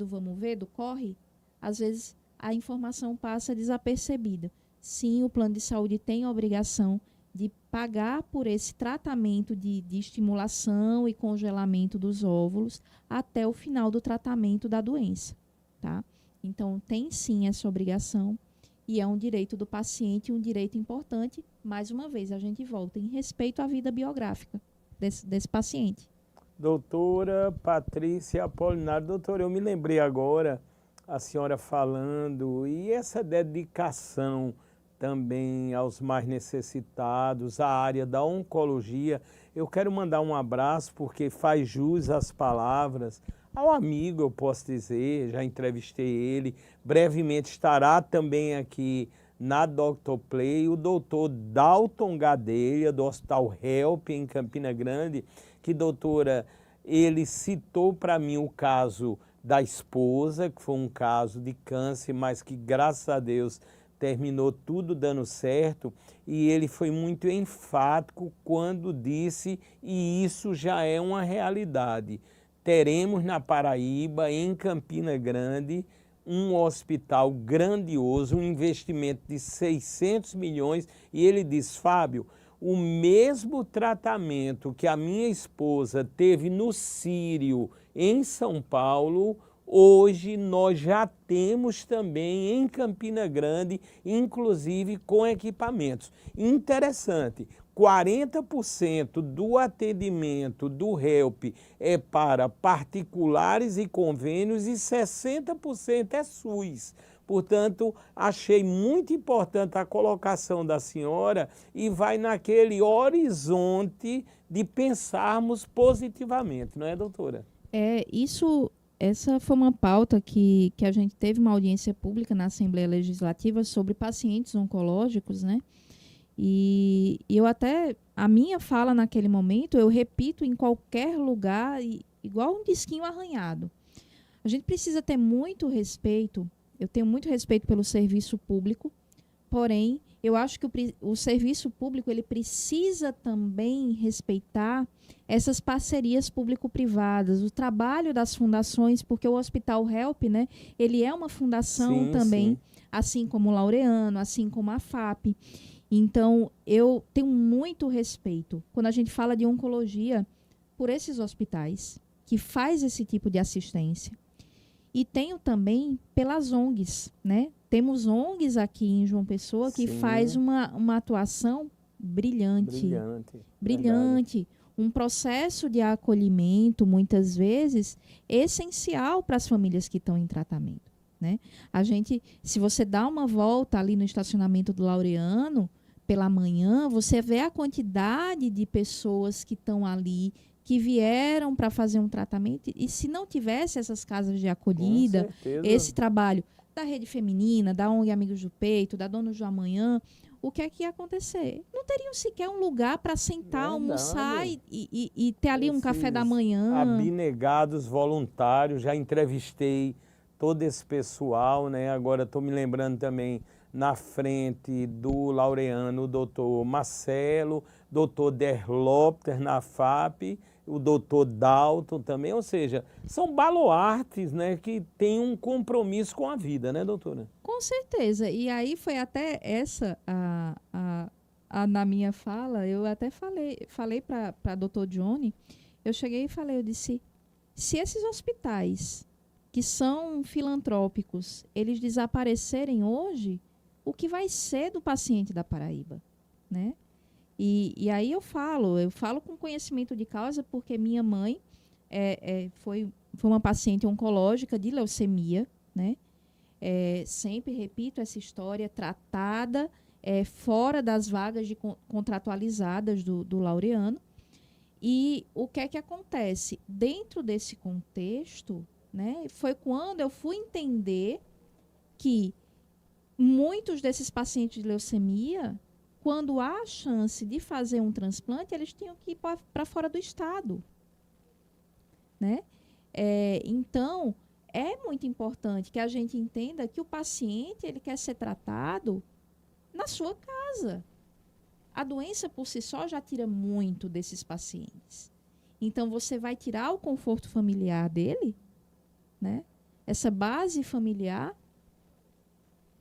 vamos ver, do corre, às vezes a informação passa desapercebida. Sim, o plano de saúde tem a obrigação de pagar por esse tratamento de estimulação e congelamento dos óvulos até o final do tratamento da doença, tá? Então, tem sim essa obrigação e é um direito do paciente, um direito importante. Mais uma vez, a gente volta em respeito à vida biográfica desse paciente. Doutora Patrícia Apolinário, doutora, eu me lembrei agora, a senhora falando, e essa dedicação também aos mais necessitados, à área da oncologia. Eu quero mandar um abraço, porque faz jus às palavras, ao amigo, eu posso dizer, já entrevistei ele, brevemente estará também aqui na Dr. Play, o doutor Dalton Gadelha, do Hospital Help, em Campina Grande, que, doutora, ele citou para mim o caso da esposa, que foi um caso de câncer, mas que, graças a Deus, terminou tudo dando certo, e ele foi muito enfático quando disse, e isso já é uma realidade, teremos na Paraíba, em Campina Grande, um hospital grandioso, um investimento de 600 milhões, e ele diz, Fábio, o mesmo tratamento que a minha esposa teve no Sírio, em São Paulo, hoje nós já temos também em Campina Grande, inclusive com equipamentos. Interessante, 40% do atendimento do HELP é para particulares e convênios e 60% é SUS. Portanto, achei muito importante a colocação da senhora e vai naquele horizonte de pensarmos positivamente, não é, doutora? Essa foi uma pauta que a gente teve uma audiência pública na Assembleia Legislativa sobre pacientes oncológicos, né? E eu até, a minha fala naquele momento, eu repito em qualquer lugar, igual um disquinho arranhado. A gente precisa ter muito respeito, eu tenho muito respeito pelo serviço público, porém, eu acho que o serviço público ele precisa também respeitar essas parcerias público-privadas, o trabalho das fundações, porque o Hospital HELP, né, ele é uma fundação também, assim como o Laureano, assim como a FAP. Então, eu tenho muito respeito, quando a gente fala de oncologia, por esses hospitais que faz esse tipo de assistência. E tenho também pelas ONGs, né? Temos ONGs aqui em João Pessoa que faz uma atuação brilhante. Brilhante. Um processo de acolhimento, muitas vezes, essencial para as famílias que estão em tratamento, né? A gente, se você dá uma volta ali no estacionamento do Laureano, pela manhã, você vê a quantidade de pessoas que estão ali, que vieram para fazer um tratamento, e se não tivesse essas casas de acolhida, esse trabalho da Rede Feminina, da ONG Amigos do Peito, da Donos do Amanhã, o que é que ia acontecer? Não teriam sequer um lugar para sentar, almoçar e ter ali um café da manhã. Abnegados voluntários, já entrevistei todo esse pessoal, né? Agora estou me lembrando também na frente do Laureano, o doutor Marcelo, doutor Derlopter na FAP, o doutor Dalton também, ou seja, são baluartes, né, que têm um compromisso com a vida, né, doutora? Com certeza, e aí foi até essa na minha fala, eu até falei para doutor Johnny, eu cheguei e falei, eu disse, se esses hospitais que são filantrópicos, eles desaparecerem hoje, o que vai ser do paciente da Paraíba, né? E aí eu falo com conhecimento de causa, porque minha mãe foi uma paciente oncológica de leucemia, né? Sempre repito essa história, tratada fora das vagas contratualizadas do Laureano. E o que é que acontece? Dentro desse contexto, né, foi quando eu fui entender que muitos desses pacientes de leucemia, quando há a chance de fazer um transplante, eles tinham que ir para fora do estado, né? Então, é muito importante que a gente entenda que o paciente ele quer ser tratado na sua casa. A doença por si só já tira muito desses pacientes. Então, você vai tirar o conforto familiar dele, né? Essa base familiar.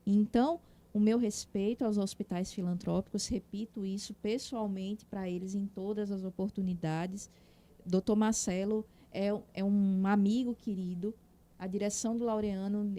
Então, o meu respeito aos hospitais filantrópicos, repito isso pessoalmente para eles em todas as oportunidades. Dr. Marcelo é um amigo querido. A direção do Laureano,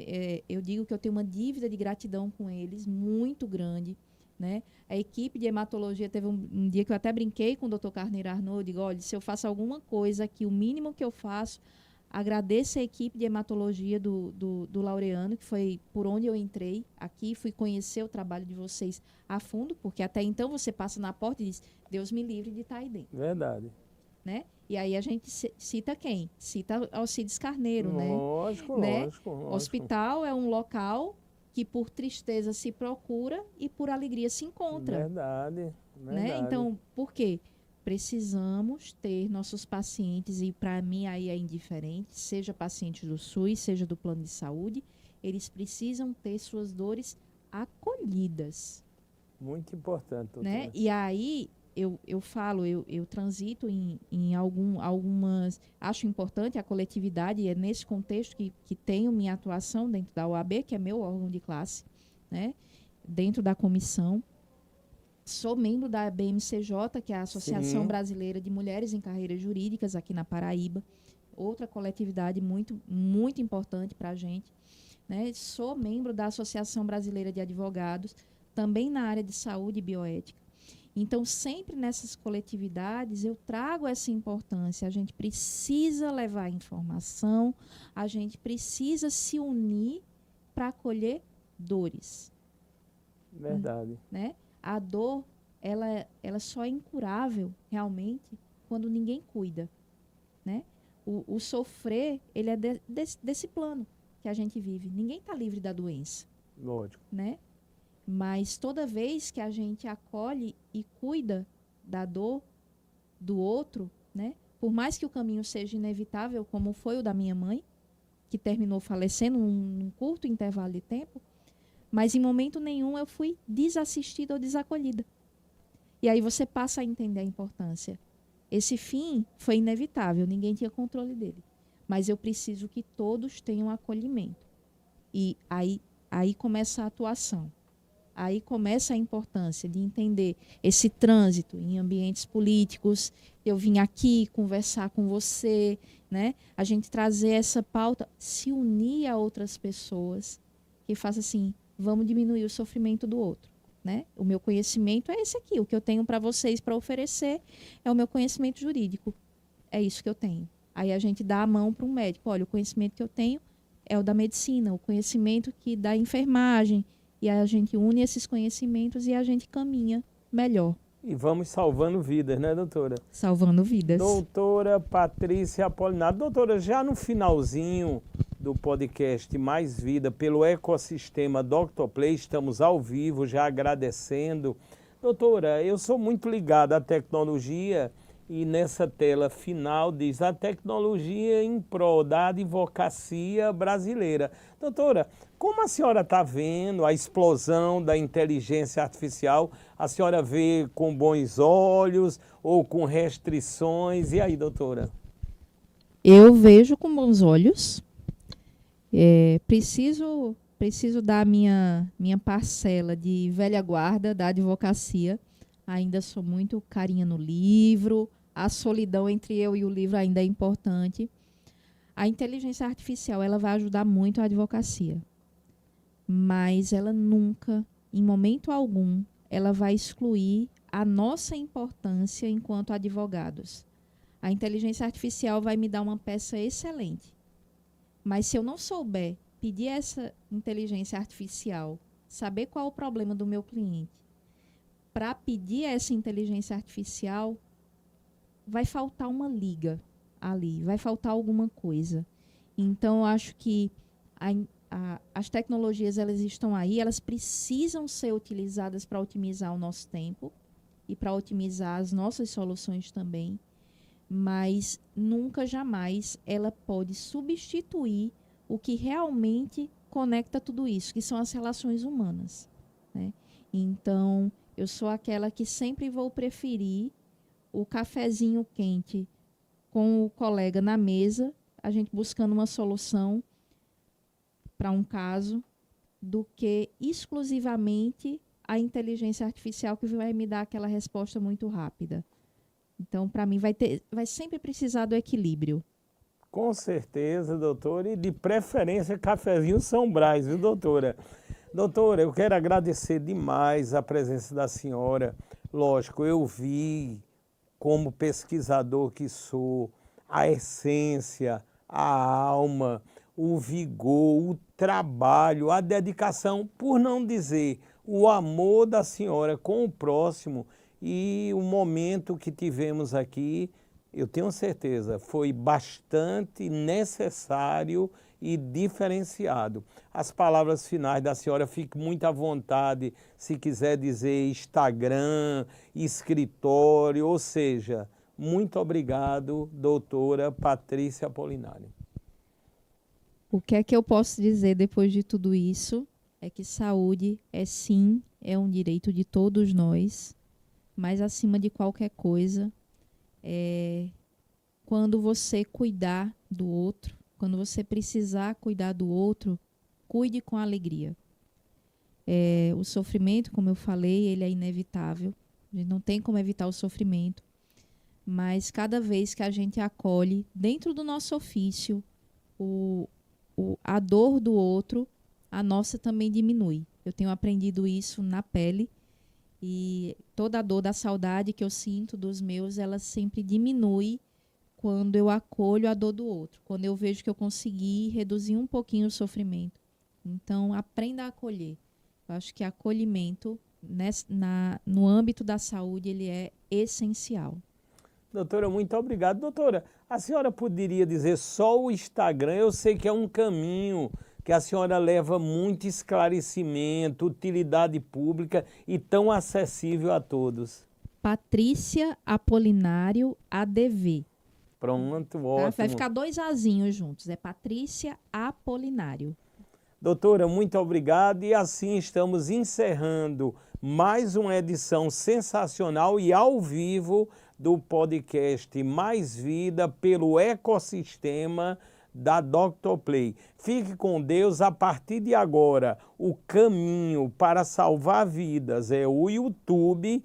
eu digo que eu tenho uma dívida de gratidão com eles, muito grande, né? A equipe de hematologia, teve um dia que eu até brinquei com o Dr. Carneiro Arnaud, eu digo, olha, se eu faço alguma coisa aqui, o mínimo que eu faço, agradeço a equipe de hematologia do Laureano, que foi por onde eu entrei aqui, fui conhecer o trabalho de vocês a fundo, porque até então você passa na porta e diz, Deus me livre de estar aí dentro. Verdade. Né? E aí a gente cita quem? Cita Alcides Carneiro, lógico, né? Lógico. Hospital é um local que por tristeza se procura e por alegria se encontra. Verdade. Né? Então, por quê? Precisamos ter nossos pacientes, e para mim aí é indiferente, seja paciente do SUS, seja do plano de saúde, eles precisam ter suas dores acolhidas. Muito importante, doutora. Né? E aí, eu falo, eu transito em algumas... Acho importante a coletividade, e é nesse contexto que tenho minha atuação dentro da OAB, que é meu órgão de classe, né? Dentro da comissão. Sou membro da BMCJ, que é a Associação Brasileira de Mulheres em Carreiras Jurídicas, aqui na Paraíba. Outra coletividade muito, muito importante para a gente. Né? Sou membro da Associação Brasileira de Advogados, também na área de saúde e bioética. Então, sempre nessas coletividades, eu trago essa importância. A gente precisa levar informação, a gente precisa se unir para acolher dores. Verdade. Né? A dor, ela só é incurável, realmente, quando ninguém cuida. Né? O sofrer, ele é desse plano que a gente vive. Ninguém está livre da doença. Lógico. Né? Mas toda vez que a gente acolhe e cuida da dor do outro, né? Por mais que o caminho seja inevitável, como foi o da minha mãe, que terminou falecendo num curto intervalo de tempo, mas em momento nenhum eu fui desassistida ou desacolhida. E aí você passa a entender a importância. Esse fim foi inevitável, ninguém tinha controle dele. Mas eu preciso que todos tenham acolhimento. E aí começa a atuação. Aí começa a importância de entender esse trânsito em ambientes políticos. Eu vim aqui conversar com você, né? A gente trazer essa pauta, se unir a outras pessoas que façam assim, vamos diminuir o sofrimento do outro, né? O meu conhecimento é esse aqui, o que eu tenho para vocês para oferecer é o meu conhecimento jurídico. É isso que eu tenho. Aí a gente dá a mão para um médico. Olha, o conhecimento que eu tenho é o da medicina, o conhecimento que da enfermagem. E a gente une esses conhecimentos e a gente caminha melhor. E vamos salvando vidas, né, doutora? Salvando vidas. Doutora Patrícia Apolinário. Doutora, já no finalzinho do podcast Mais Vida, pelo ecossistema Dr. Play, estamos ao vivo, já agradecendo. Doutora, eu sou muito ligado à tecnologia e nessa tela final diz a tecnologia em prol da advocacia brasileira. Doutora, como a senhora está vendo a explosão da inteligência artificial? A senhora vê com bons olhos ou com restrições? E aí, doutora? Eu vejo com bons olhos. Preciso dar minha parcela de velha guarda da advocacia. Ainda sou muito carinha no livro. A solidão entre eu e o livro ainda é importante. A inteligência artificial ela vai ajudar muito a advocacia. Mas ela nunca, em momento algum, ela vai excluir a nossa importância enquanto advogados. A inteligência artificial vai me dar uma peça excelente. Mas se eu não souber pedir essa inteligência artificial, saber qual é o problema do meu cliente, para pedir essa inteligência artificial, vai faltar uma liga ali, vai faltar alguma coisa. Então, eu acho que as tecnologias elas estão aí, elas precisam ser utilizadas para otimizar o nosso tempo e para otimizar as nossas soluções também, mas nunca, jamais, ela pode substituir o que realmente conecta tudo isso, que são as relações humanas. Né? Então, eu sou aquela que sempre vou preferir o cafezinho quente com o colega na mesa, a gente buscando uma solução para um caso, do que exclusivamente a inteligência artificial que vai me dar aquela resposta muito rápida. Então, para mim, vai sempre precisar do equilíbrio. Com certeza, doutora, e de preferência cafezinho São Brás, viu, doutora? Doutora, eu quero agradecer demais a presença da senhora. Lógico, eu vi, como pesquisador que sou, a essência, a alma, o vigor, o trabalho, a dedicação, por não dizer o amor da senhora com o próximo, e o momento que tivemos aqui, eu tenho certeza, foi bastante necessário e diferenciado. As palavras finais da senhora, fique muito à vontade, se quiser dizer Instagram, escritório, ou seja, muito obrigado, doutora Patrícia Apolinário. O que é que eu posso dizer depois de tudo isso? É que saúde é um direito de todos nós, mas acima de qualquer coisa, quando você cuidar do outro, quando você precisar cuidar do outro, cuide com alegria. O sofrimento, como eu falei, ele é inevitável. A gente não tem como evitar o sofrimento. Mas cada vez que a gente acolhe, dentro do nosso ofício, a dor do outro, a nossa também diminui. Eu tenho aprendido isso na pele E toda a dor da saudade que eu sinto dos meus, ela sempre diminui quando eu acolho a dor do outro, quando eu vejo que eu consegui reduzir um pouquinho o sofrimento. Então, aprenda a acolher. Eu acho que acolhimento no âmbito da saúde, ele é essencial. Doutora, muito obrigado. Doutora, a senhora poderia dizer só o Instagram? Eu sei que é um caminho que a senhora leva muito esclarecimento, utilidade pública e tão acessível a todos. Patrícia Apolinário ADV. Pronto, Tá? ótimo. Vai ficar 2 azinhos juntos. É Patrícia Apolinário. Doutora, muito obrigado e assim estamos encerrando mais uma edição sensacional e ao vivo do podcast Mais Vida pelo ecossistema da Dr. Play. Fique com Deus. A partir de agora, o caminho para salvar vidas é o YouTube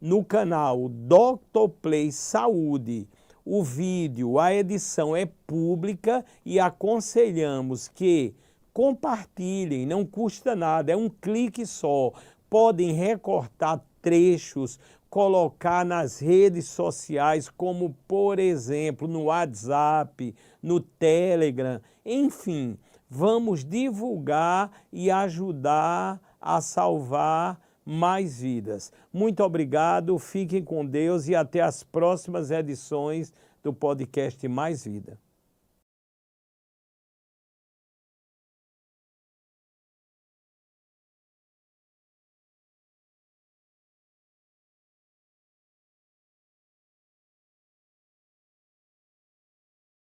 no canal Dr. Play Saúde. O vídeo, a edição é pública e aconselhamos que compartilhem, não custa nada, é um clique só. Podem recortar trechos, colocar nas redes sociais, como por exemplo no WhatsApp, no Telegram, enfim, vamos divulgar e ajudar a salvar mais vidas. Muito obrigado, fiquem com Deus e até as próximas edições do podcast Mais Vida.